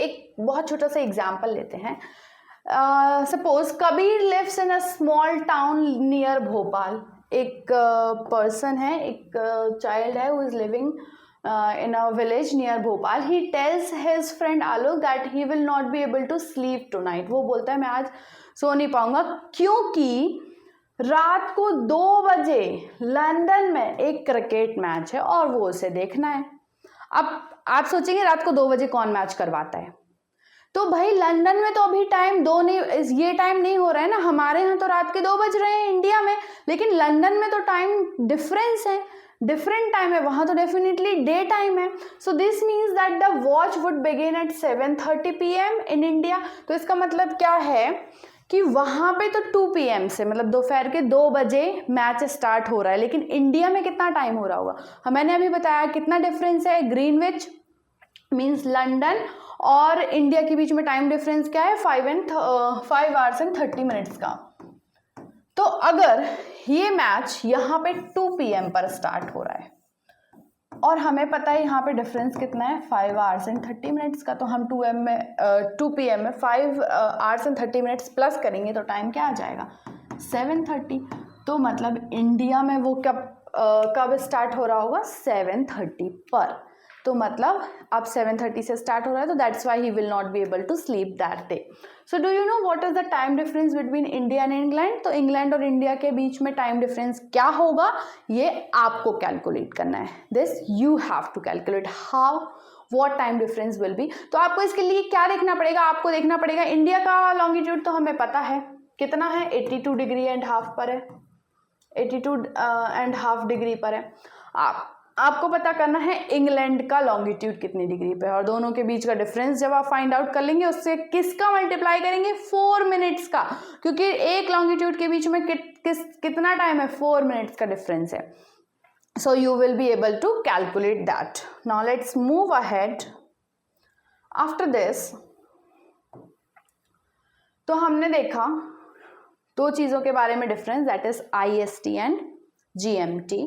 एक बहुत छोटा सा एग्जाम्पल लेते हैं। Suppose Kabir lives in a small town near Bhopal. एक पर्सन है, एक चाइल्ड है, who is living in a village near Bhopal. He tells his friend Alok that he will not be able to sleep tonight. वो बोलता है मैं आज सो नहीं पाऊंगा, क्योंकि रात को 2 बजे लंदन में एक क्रिकेट मैच है और वो उसे देखना है। अब आप सोचेंगे रात को 2 बजे कौन मैच करवाता है? तो भाई लंदन में तो अभी टाइम 2 नहीं, ये टाइम नहीं हो रहा है ना। हमारे यहाँ तो रात के 2 बज रहे हैं इंडिया में, लेकिन लंदन में तो टाइम डिफरेंस है, डिफरेंट टाइम है, वहां तो डेफिनेटली डे टाइम है। So this means that the watch would begin eight 7:30 PM in India. तो इसका मतलब क्या है कि वहां पे तो 2 PM से, मतलब दोपहर के 2 बजे मैच स्टार्ट हो रहा है, लेकिन इंडिया में कितना टाइम हो रहा होगा? मैंने अभी बताया कितना डिफरेंस है। ग्रीनविच मीन्स लंदन और इंडिया के बीच में टाइम डिफरेंस क्या है? 5 hours and 30 minutes का। तो अगर ये मैच यहाँ पे 2 PM पर स्टार्ट हो रहा है और हमें पता है यहाँ पे डिफरेंस कितना है? 5 hours and 30 minutes का, तो हम 2 PM में 5 hours and 30 minutes प्लस करेंगे तो टाइम क्या आ जाएगा? 7:30। तो मतलब इंडिया में वो कब स्टार्ट हो रहा होगा? 7:30 पर। तो मतलब अब 7:30 से स्टार्ट हो रहा है, तो that's why he will not be able to sleep that day. So do you know what is the time difference between India and England? तो इंग्लैंड और इंडिया के बीच में टाइम डिफरेंस क्या होगा, ये आपको कैलकुलेट करना है। This you have to calculate how, what time difference will be. तो आपको इसके लिए क्या देखना पड़ेगा? आपको देखना पड़ेगा इंडिया का लॉन्गिट्यूड तो हमें पता है कितना है, 82.5 डिग्री पर है, 82.5 डिग्री पर है। आप आपको पता करना है इंग्लैंड का लॉन्गिट्यूड कितनी डिग्री पे है, और दोनों के बीच का डिफरेंस जब आप फाइंड आउट कर लेंगे उससे किसका मल्टीप्लाई करेंगे, 4 मिनट्स का, क्योंकि एक लॉन्गिट्यूड के बीच में कितना टाइम है, 4 मिनट्स का डिफरेंस है. So you will be able to calculate that. Now let's move ahead. After this तो हमने देखा दो चीज़ों के बारे में difference, that is IST and GMT.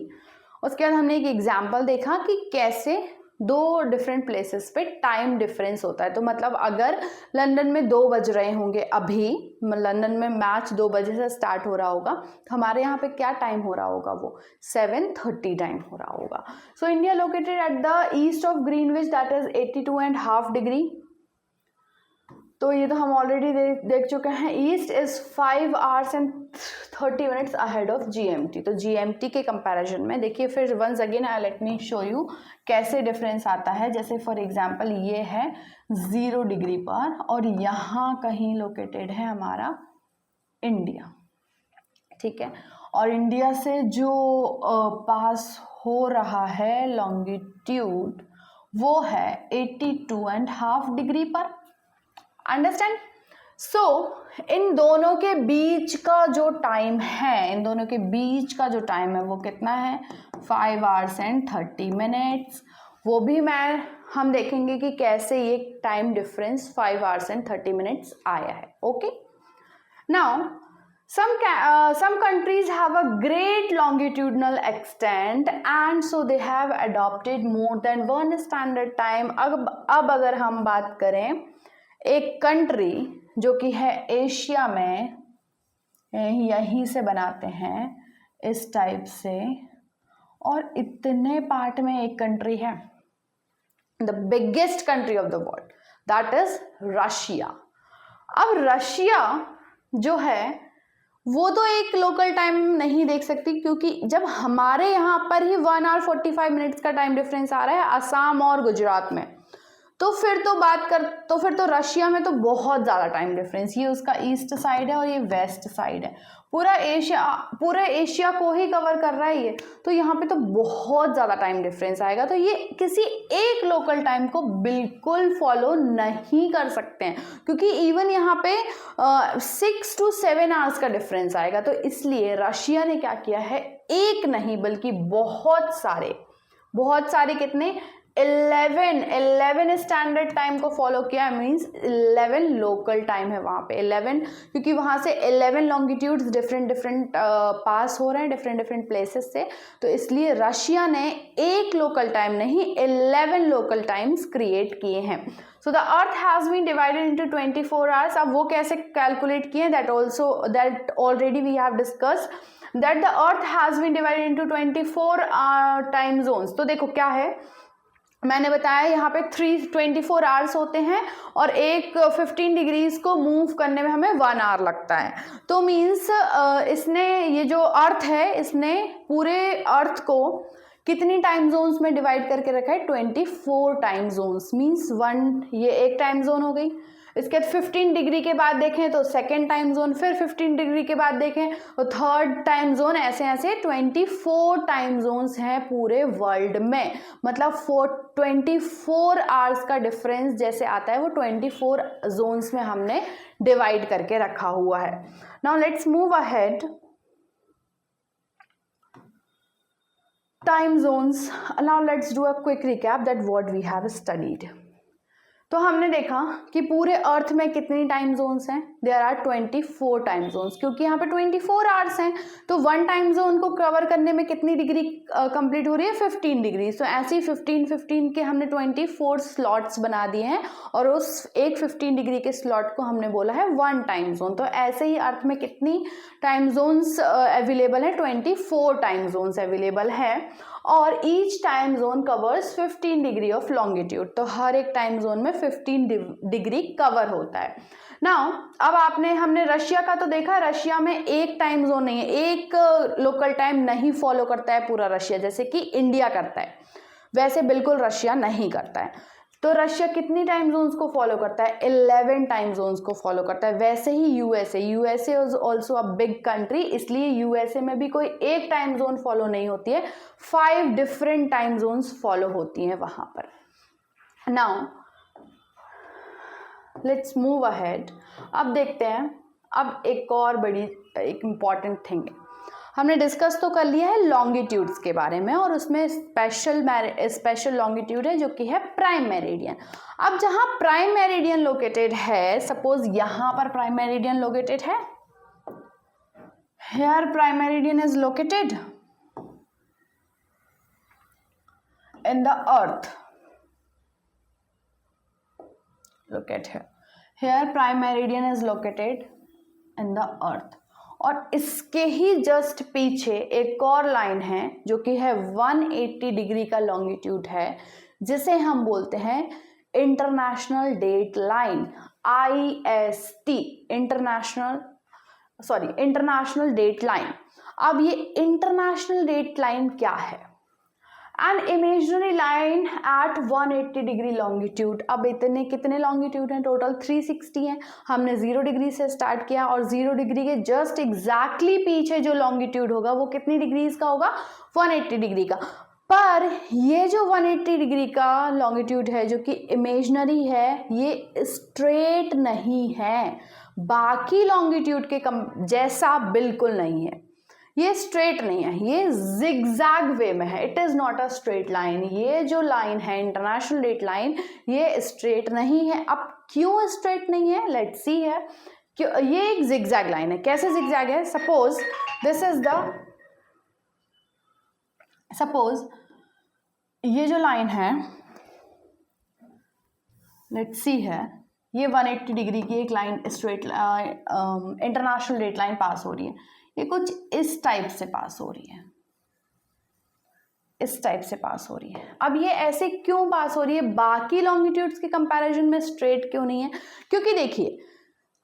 उसके बाद हमने एक एग्जाम्पल देखा कि कैसे दो डिफरेंट प्लेसेस पे टाइम डिफरेंस होता है. तो मतलब अगर लंदन में 2 बज रहे होंगे, अभी लंदन में मैच 2 बजे से स्टार्ट हो रहा होगा, तो हमारे यहाँ पे क्या टाइम हो रहा होगा, वो 7:30 टाइम हो रहा होगा. So India located at the east of Greenwich, that is 82.5 degree. तो ये तो हम ऑलरेडी देख चुके हैं. East is 5 hours and 30 minutes ahead of GMT. तो GMT के कंपैरिजन में देखिए फिर once again let me show you कैसे डिफरेंस आता है. जैसे फॉर एग्जांपल ये है 0 डिग्री पर और यहाँ कहीं लोकेटेड है हमारा इंडिया, ठीक है. और इंडिया से जो पास हो रहा है लॉन्गिट्यूड वो है 82.5 डिग्री पर. अंडरस्टैंड. सो इन दोनों के बीच का जो टाइम है, इन दोनों के बीच का जो टाइम है वो कितना है, 5 hours and 30 minutes. वो भी हम देखेंगे कि कैसे ये time difference 5 hours and 30 minutes आया है. Okay. Now some countries have a great longitudinal extent and so they have adopted more than one standard time. अब अगर हम बात करें एक कंट्री जो कि है एशिया में, यहीं से बनाते हैं इस टाइप से, और इतने पार्ट में एक कंट्री है, the biggest country of the world, that is Russia. अब रशिया जो है वो तो एक लोकल टाइम नहीं देख सकती, क्योंकि जब हमारे यहाँ पर ही 1 hour 45 minutes का टाइम डिफरेंस आ रहा है असम और गुजरात में, तो फिर तो रशिया में तो बहुत ज़्यादा टाइम डिफरेंस. ये उसका ईस्ट साइड है और ये वेस्ट साइड है, पूरा एशिया को ही कवर कर रहा है ये, तो यहाँ पे तो बहुत ज़्यादा टाइम डिफरेंस आएगा. तो ये किसी एक लोकल टाइम को बिल्कुल फॉलो नहीं कर सकते हैं, क्योंकि इवन यहाँ पे 6 to 7 hours का डिफरेंस आएगा. तो इसलिए रशिया ने क्या किया है, एक नहीं बल्कि बहुत सारे कितने 11 स्टैंडर्ड टाइम को फॉलो किया. मींस 11 लोकल टाइम है वहाँ पे, 11, क्योंकि वहाँ से 11 लॉन्गिट्यूड्स डिफरेंट पास हो रहे हैं डिफरेंट प्लेसेस से. तो इसलिए रशिया ने एक लोकल टाइम नहीं 11 लोकल टाइम्स क्रिएट किए हैं. So the earth has been divided into 24 hours. अब वो कैसे कैलकुलेट किए, that already we have discussed that the earth has been divided into 24 time zones. तो देखो क्या है, मैंने बताया यहाँ पे 24 hours होते हैं और एक 15 डिग्रीज को मूव करने में हमें 1 hour लगता है. तो मीन्स इसने ये जो अर्थ है, इसने पूरे अर्थ को कितनी टाइम जोन्स में डिवाइड करके रखा है, 24 टाइम जोन्स. मीन्स ये एक टाइम जोन हो गई. इसके बाद 15 डिग्री के बाद देखें तो सेकेंड टाइम जोन, फिर 15 डिग्री के बाद देखें तो थर्ड टाइम जोन, ऐसे 24 टाइम जोन्स हैं पूरे वर्ल्ड में. मतलब 24 hours का डिफरेंस जैसे आता है वो 24 जोन्स में हमने डिवाइड करके रखा हुआ है. Now let's move ahead. Time zones. Now let's do a quick recap that what we have studied. तो हमने देखा कि पूरे अर्थ में कितनी टाइम जोन्स हैं, देयर आर 24 टाइम जोन्स. क्योंकि यहाँ पे 24 hours हैं तो वन टाइम जोन को कवर करने में कितनी डिग्री कंप्लीट हो रही है, 15 डिग्री. तो ऐसे ही 15 के हमने 24 स्लॉट्स बना दिए हैं और उस एक 15 डिग्री के स्लॉट को हमने बोला है वन टाइम जोन. तो ऐसे ही अर्थ में कितनी टाइम जोन्स अवेलेबल है, 24 टाइम जोन्स अवेलेबल है और each time zone covers 15 degree of longitude. तो हर एक टाइम जोन में 15 डिग्री कवर होता है. नाउ अब हमने रशिया का तो देखा, रशिया में एक टाइम जोन नहीं है, एक लोकल टाइम नहीं फॉलो करता है पूरा रशिया, जैसे कि इंडिया करता है वैसे बिल्कुल रशिया नहीं करता है. तो रशिया कितनी टाइम जोन्स को फॉलो करता है? 11 टाइम जोन्स को फॉलो करता है। वैसे ही USA is also a big country, इसलिए यूएसए में भी कोई एक टाइम जोन फॉलो नहीं होती है, 5 डिफरेंट टाइम जोन्स फॉलो होती हैं वहां पर। Now let's move ahead. अब देखते हैं, अब एक और बड़ी एक इम्पॉर्टेंट थिंग है, हमने डिस्कस तो कर लिया है लॉन्गिट्यूड्स के बारे में, और उसमें स्पेशल लॉन्गिट्यूड है जो कि है प्राइम मेरिडियन। अब जहां प्राइम मेरिडियन लोकेटेड है, सपोज यहां पर प्राइम मेरिडियन लोकेटेड है, here prime meridian is located in the earth, look at here prime meridian is located in the earth, और इसके ही जस्ट पीछे एक और लाइन है जो कि है 180 डिग्री का लॉन्गिट्यूड है, जिसे हम बोलते हैं international date line, IST, international date line. अब ये इंटरनेशनल डेट लाइन क्या है? An imaginary line at 180 degree longitude. अब इतने कितने लॉन्गिट्यूड हैं? टोटल 360 हैं। हमने 0 डिग्री से स्टार्ट किया, और 0 डिग्री के जस्ट एग्जैक्टली पीछे जो लॉन्गिट्यूड होगा वो कितनी डिग्रीज का होगा? 180 डिग्री का। पर ये जो 180 डिग्री का लॉन्गिट्यूड है जो कि इमेजिनरी है, ये स्ट्रेट नहीं है, बाकी लॉन्गिट्यूड के जैसा बिल्कुल नहीं है, ये स्ट्रेट नहीं है, ये जिगजैग वे में है, it is not a straight line. ये जो लाइन है इंटरनेशनल डेट लाइन, ये स्ट्रेट नहीं है। अब क्यों स्ट्रेट नहीं है? लेट्स सी है, ये एक जिगजैग लाइन है। कैसे जिगजैग है? सपोज दिस इज सपोज ये जो लाइन है, लेट्स सी है, ये 180 डिग्री की एक line straight international date line pass हो रही है, ये कुछ इस टाइप से पास हो रही है, इस टाइप से पास हो रही है। अब ये ऐसे क्यों पास हो रही है? बाकी लॉन्गिट्यूड्स के कंपैरिजन में स्ट्रेट क्यों नहीं है? क्योंकि देखिए,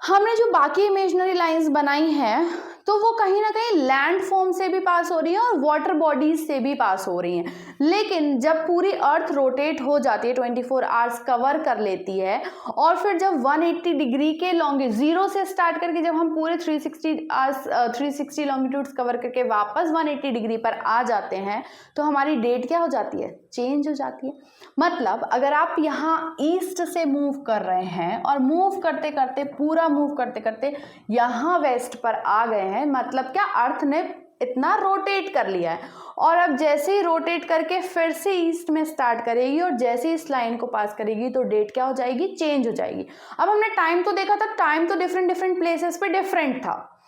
हमने जो बाकी इमेजिनरी लाइंस बनाई हैं तो वो कहीं ना कहीं लैंड फॉर्म से भी पास हो रही है और वाटर बॉडीज से भी पास हो रही हैं। लेकिन जब पूरी अर्थ रोटेट हो जाती है, 24 आवर्स कवर कर लेती है, और फिर जब 180 डिग्री के जीरो से स्टार्ट करके जब हम पूरे 360 लॉन्गिट्यूड्स कवर करके वापस 180 डिग्री पर आ जाते हैं, तो हमारी डेट क्या हो जाती है? चेंज हो जाती है। मतलब अगर आप यहाँ ईस्ट से मूव कर रहे हैं और मूव करते करते पूरा मूव करते करते यहाँ वेस्ट पर आ गए हैं, मतलब क्या, अर्थ ने इतना रोटेट कर लिया है, और अब जैसे ही रोटेट करके फिर से ईस्ट में स्टार्ट करेगी और जैसे ही इस लाइन को पास करेगी तो डेट क्या हो जाएगी? चेंज हो जाएगी। अब हमने टाइम तो देखा था, टाइम तो डिफरेंट प्लेसेस पे डिफरेंट था,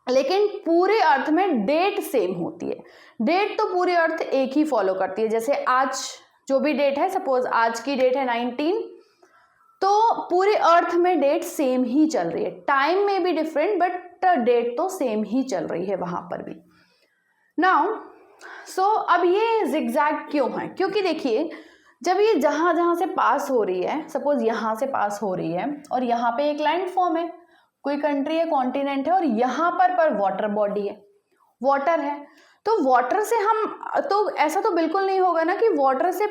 लेकिन पूरे अर्थ में डेट सेम होती है। डेट तो पूरी अर्थ एक ही फॉलो करती है। जैसे आज जो भी डेट है, सपोज आज की डेट है 19, तो पूरे अर्थ में डेट सेम ही चल रही है। टाइम में भी डिफरेंट, बट डेट तो सेम ही चल रही है वहां पर भी। नाउ अब ये जिगजैग क्यों है? क्योंकि देखिए, जब ये जहां जहां से पास हो रही है, सपोज यहां से पास हो रही है और यहाँ पे एक लैंड फॉर्म है, कोई कंट्री है, कॉन्टिनेंट है, और यहाँ पर वाटर बॉडी है, वाटर है, तो वाटर से हम तो ऐसा तो बिल्कुल नहीं होगा ना कि वाटर से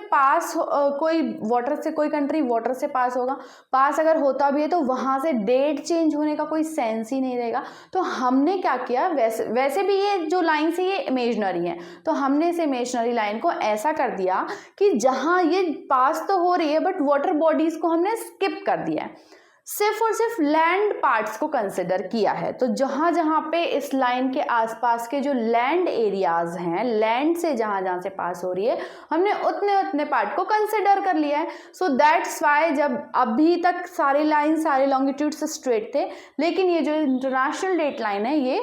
कोई कंट्री वाटर से पास होगा। पास अगर होता भी है तो वहां से डेट चेंज होने का कोई सेंस ही नहीं रहेगा। तो हमने क्या किया, वैसे भी ये जो लाइन से ये इमेजिनरी है, तो हमने इस इमेजिनरी लाइन को ऐसा कर दिया कि जहां ये पास तो हो रही है बट वाटर बॉडीज को हमने स्किप कर दिया है, सिर्फ और सिर्फ लैंड पार्ट्स को कंसिडर किया है। तो जहां जहां पे इस लाइन के आसपास के जो लैंड एरियाज हैं, लैंड से जहां जहां से पास हो रही है, हमने उतने उतने पार्ट को कंसिडर कर लिया है। सो दैट्स वाई जब अभी तक सारे लाइन सारे लॉन्गिट्यूड से स्ट्रेट थे, लेकिन ये जो इंटरनेशनल डेट लाइन है ये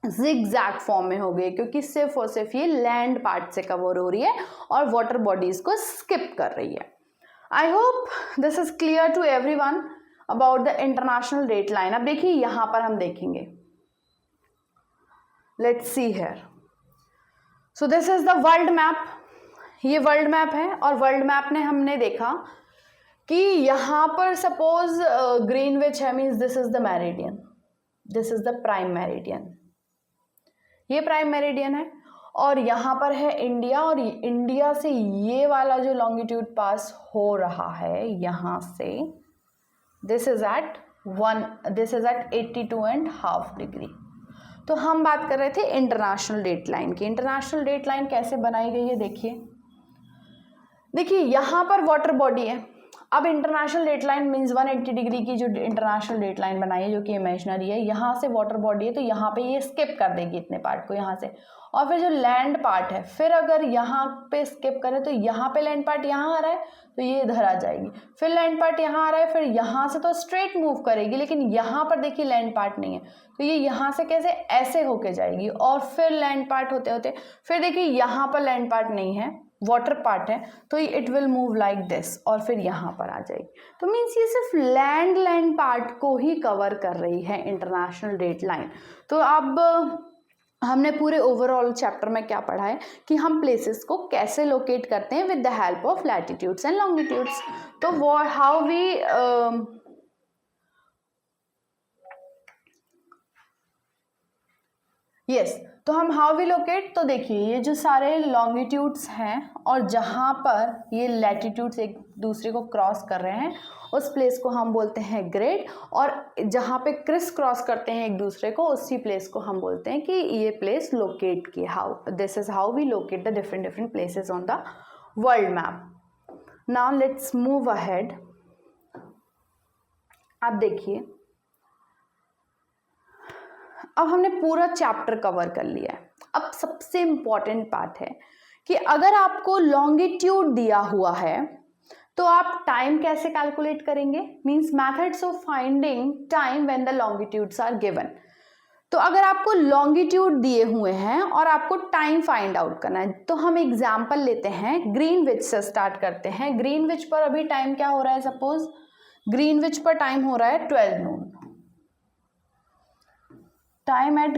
जिगजैग फॉर्म में हो गई, क्योंकि सिर्फ और सिर्फ ये लैंड पार्ट से कवर हो रही है और वाटर बॉडीज को स्किप कर रही है। I hope this is clear to everyone about the international date line. अब देखिए यहां पर हम देखेंगे, let's see here. So this is the world map, ये वर्ल्ड मैप है, और वर्ल्ड मैप ने हमने देखा कि यहां पर सपोज ग्रीनविच है, means this is the meridian, this is the prime meridian, ये प्राइम मेरिडियन है, और यहाँ पर है इंडिया, और इंडिया से ये वाला जो लॉन्गिट्यूड पास हो रहा है यहाँ से, दिस इज एट 82.5 डिग्री। तो हम बात कर रहे थे इंटरनेशनल डेट लाइन की। इंटरनेशनल डेट लाइन कैसे बनाई गई है, देखिए यहाँ पर वाटर बॉडी है। अब international date line means 180 degree की जो इंटरनेशनल डेट लाइन बनाई है, जो कि इमेजिनरी है, यहाँ से वाटर बॉडी है, तो यहाँ पे ये स्किप कर देगी इतने पार्ट को यहाँ से। और फिर जो लैंड पार्ट है, फिर अगर यहाँ पे स्किप करें तो यहाँ पे लैंड पार्ट यहाँ आ रहा है तो ये इधर आ जाएगी, फिर लैंड पार्ट यहाँ आ रहा है, फिर यहाँ से तो स्ट्रेट मूव करेगी, लेकिन यहाँ पर देखिए लैंड पार्ट नहीं है, तो ये यहाँ से कैसे ऐसे होके जाएगी, और फिर लैंड पार्ट होते होते फिर देखिए यहाँ पर लैंड पार्ट नहीं है, वाटर पार्ट है, तो it will move like this और फिर यहाँ पर आ जाएगी। तो मीन्स ये सिर्फ लैंड पार्ट को ही कवर कर रही है इंटरनेशनल डेट लाइन। तो अब हमने पूरे ओवरऑल चैप्टर में क्या पढ़ा है कि हम प्लेसेस को कैसे लोकेट करते हैं with the help of latitudes and longitudes. तो हाउ वी यस तो हम हाउ वी लोकेट, तो देखिए ये जो सारे लॉन्गिट्यूड्स हैं और जहाँ पर ये लैटिट्यूड्स एक दूसरे को क्रॉस कर रहे हैं उस प्लेस को हम बोलते हैं ग्रिड, और जहाँ पे क्रिस क्रॉस करते हैं एक दूसरे को उसी प्लेस को हम बोलते हैं कि ये प्लेस लोकेट की। How this is how we locate the different places on the world map. Now let's move ahead. अब देखिए अब हमने पूरा चैप्टर कवर कर लिया है। अब सबसे इम्पॉर्टेंट पार्ट है कि अगर आपको लॉन्गिट्यूड दिया हुआ है तो आप टाइम कैसे कैलकुलेट करेंगे, means methods of finding time when the longitudes are given. तो अगर आपको लॉन्गिट्यूड दिए हुए हैं और आपको टाइम फाइंड आउट करना है, तो हम एग्जांपल लेते हैं, ग्रीनविच से स्टार्ट करते हैं। ग्रीनविच पर अभी टाइम क्या हो रहा है, सपोज ग्रीनविच पर टाइम हो रहा है 12 नून। टाइम एट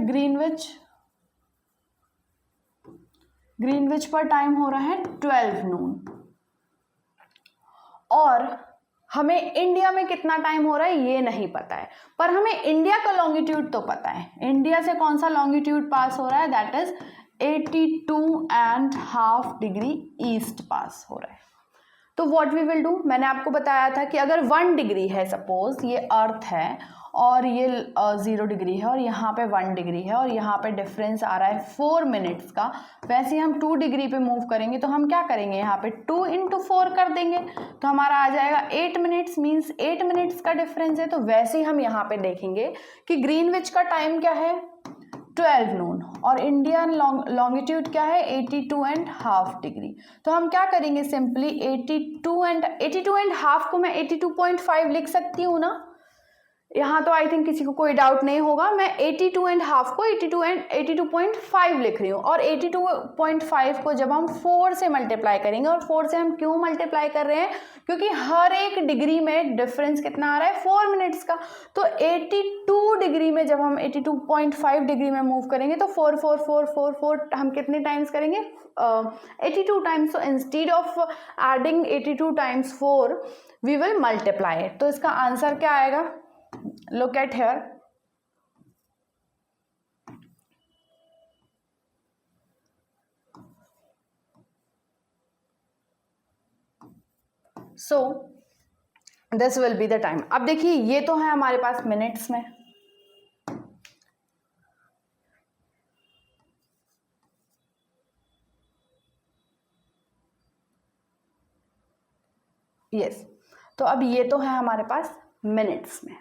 ग्रीनविच पर टाइम हो रहा है 12 नून, और हमें इंडिया में कितना टाइम हो रहा है ये नहीं पता है, पर हमें इंडिया का लॉन्गिट्यूड तो पता है। इंडिया से कौन सा लॉन्गिट्यूड पास हो रहा है, दैट इज 82.5 डिग्री ईस्ट पास हो रहा है। तो व्हाट वी विल डू, मैंने आपको बताया था कि अगर 1 डिग्री है, सपोज ये अर्थ है और ये 0 डिग्री है और यहाँ पे 1 डिग्री है और यहाँ पे डिफरेंस आ रहा है 4 मिनट्स का, वैसे ही हम 2 डिग्री पे मूव करेंगे तो हम क्या करेंगे, यहाँ पे 2 into 4 कर देंगे तो हमारा आ जाएगा 8 मिनट्स, मीन्स 8 मिनट्स का डिफरेंस है। तो वैसे ही हम यहाँ पे देखेंगे कि ग्रीनविच का टाइम क्या है 12 नून और इंडियन लॉन्गिट्यूड क्या है 82.5 डिग्री। तो हम क्या करेंगे, सिंपली 82.5 को मैं 82.5 लिख सकती हूँ ना, यहाँ तो आई थिंक किसी को कोई डाउट नहीं होगा। मैं 82.5 को 82.5 लिख रही हूँ, और 82.5 को जब हम 4 से मल्टीप्लाई करेंगे, और 4 से हम क्यों मल्टीप्लाई कर रहे हैं, क्योंकि हर एक डिग्री में डिफरेंस कितना आ रहा है 4 मिनट्स का। तो 82 डिग्री में जब हम 82.5 डिग्री में मूव करेंगे तो 4 हम कितने टाइम्स करेंगे 82 times. So instead of adding 82 times 4 we will multiply it. तो इसका आंसर क्या आएगा, look at here, so this will be the time। अब देखिए ये तो है हमारे पास मिनट्स में, यस तो अब ये तो है हमारे पास मिनट्स में।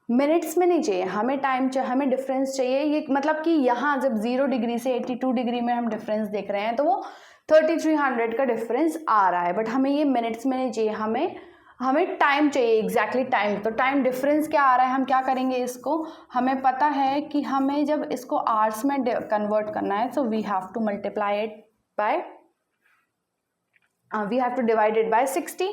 मिनट्स में नहीं चाहिए हमें टाइम, चाहिए हमें डिफरेंस चाहिए। ये मतलब कि यहाँ जब 0 डिग्री से 82 डिग्री में हम डिफरेंस देख रहे हैं तो वो 3300 का डिफरेंस आ रहा है, बट हमें ये मिनट्स में नहीं चाहिए, हमें टाइम चाहिए, एग्जैक्टली टाइम। तो टाइम डिफरेंस क्या आ रहा है, हम क्या करेंगे इसको, हमें पता है कि हमें जब इसको आवर्स में कन्वर्ट करना है, so we have to multiply it by we have to divide it by 60।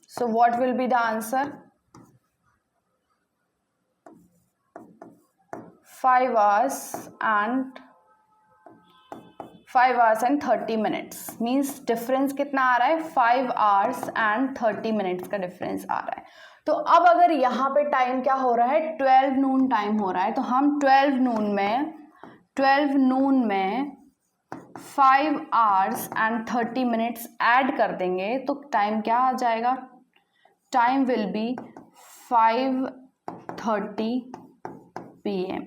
So what will be the answer? 5 hours and 5 hours and 30 minutes means difference कितना आ रहा है 5 hours and 30 minutes का difference आ रहा है। तो अब अगर यहाँ पे टाइम क्या हो रहा है 12 नून टाइम हो रहा है, तो हम 12 नून में 5 hours and 30 minutes ऐड कर देंगे तो टाइम क्या आ जाएगा, टाइम विल बी 5:30 PM।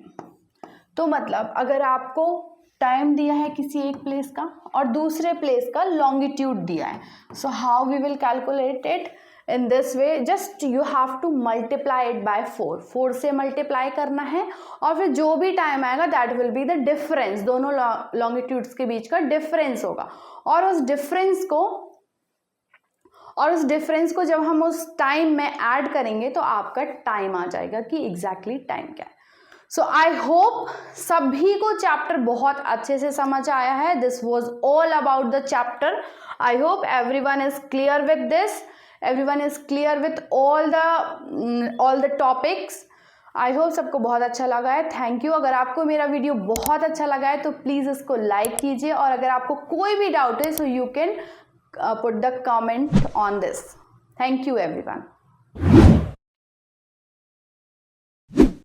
तो मतलब अगर आपको टाइम दिया है किसी एक प्लेस का और दूसरे प्लेस का लॉन्गिट्यूड दिया है, so how we will calculate it in this way, just you have to multiply it by 4 से मल्टीप्लाई करना है और फिर जो भी टाइम आएगा that will be the difference, दोनों लॉन्गिट्यूड्स के बीच का डिफरेंस होगा। और उस डिफरेंस को जब हम उस टाइम में ऐड करेंगे तो आपका टाइम आ जाएगा कि एग्जैक्टली टाइम क्या है। सो आई होप सभी को चैप्टर बहुत अच्छे से समझ आया है। This was all about the chapter. I hope everyone is clear with this, everyone is clear with all the topics. I hope सबको बहुत अच्छा लगा है। Thank you. अगर आपको मेरा वीडियो बहुत अच्छा लगा है तो प्लीज़ इसको लाइक कीजिए और अगर आपको कोई भी डाउट है so you can put the comment on this. Thank you everyone.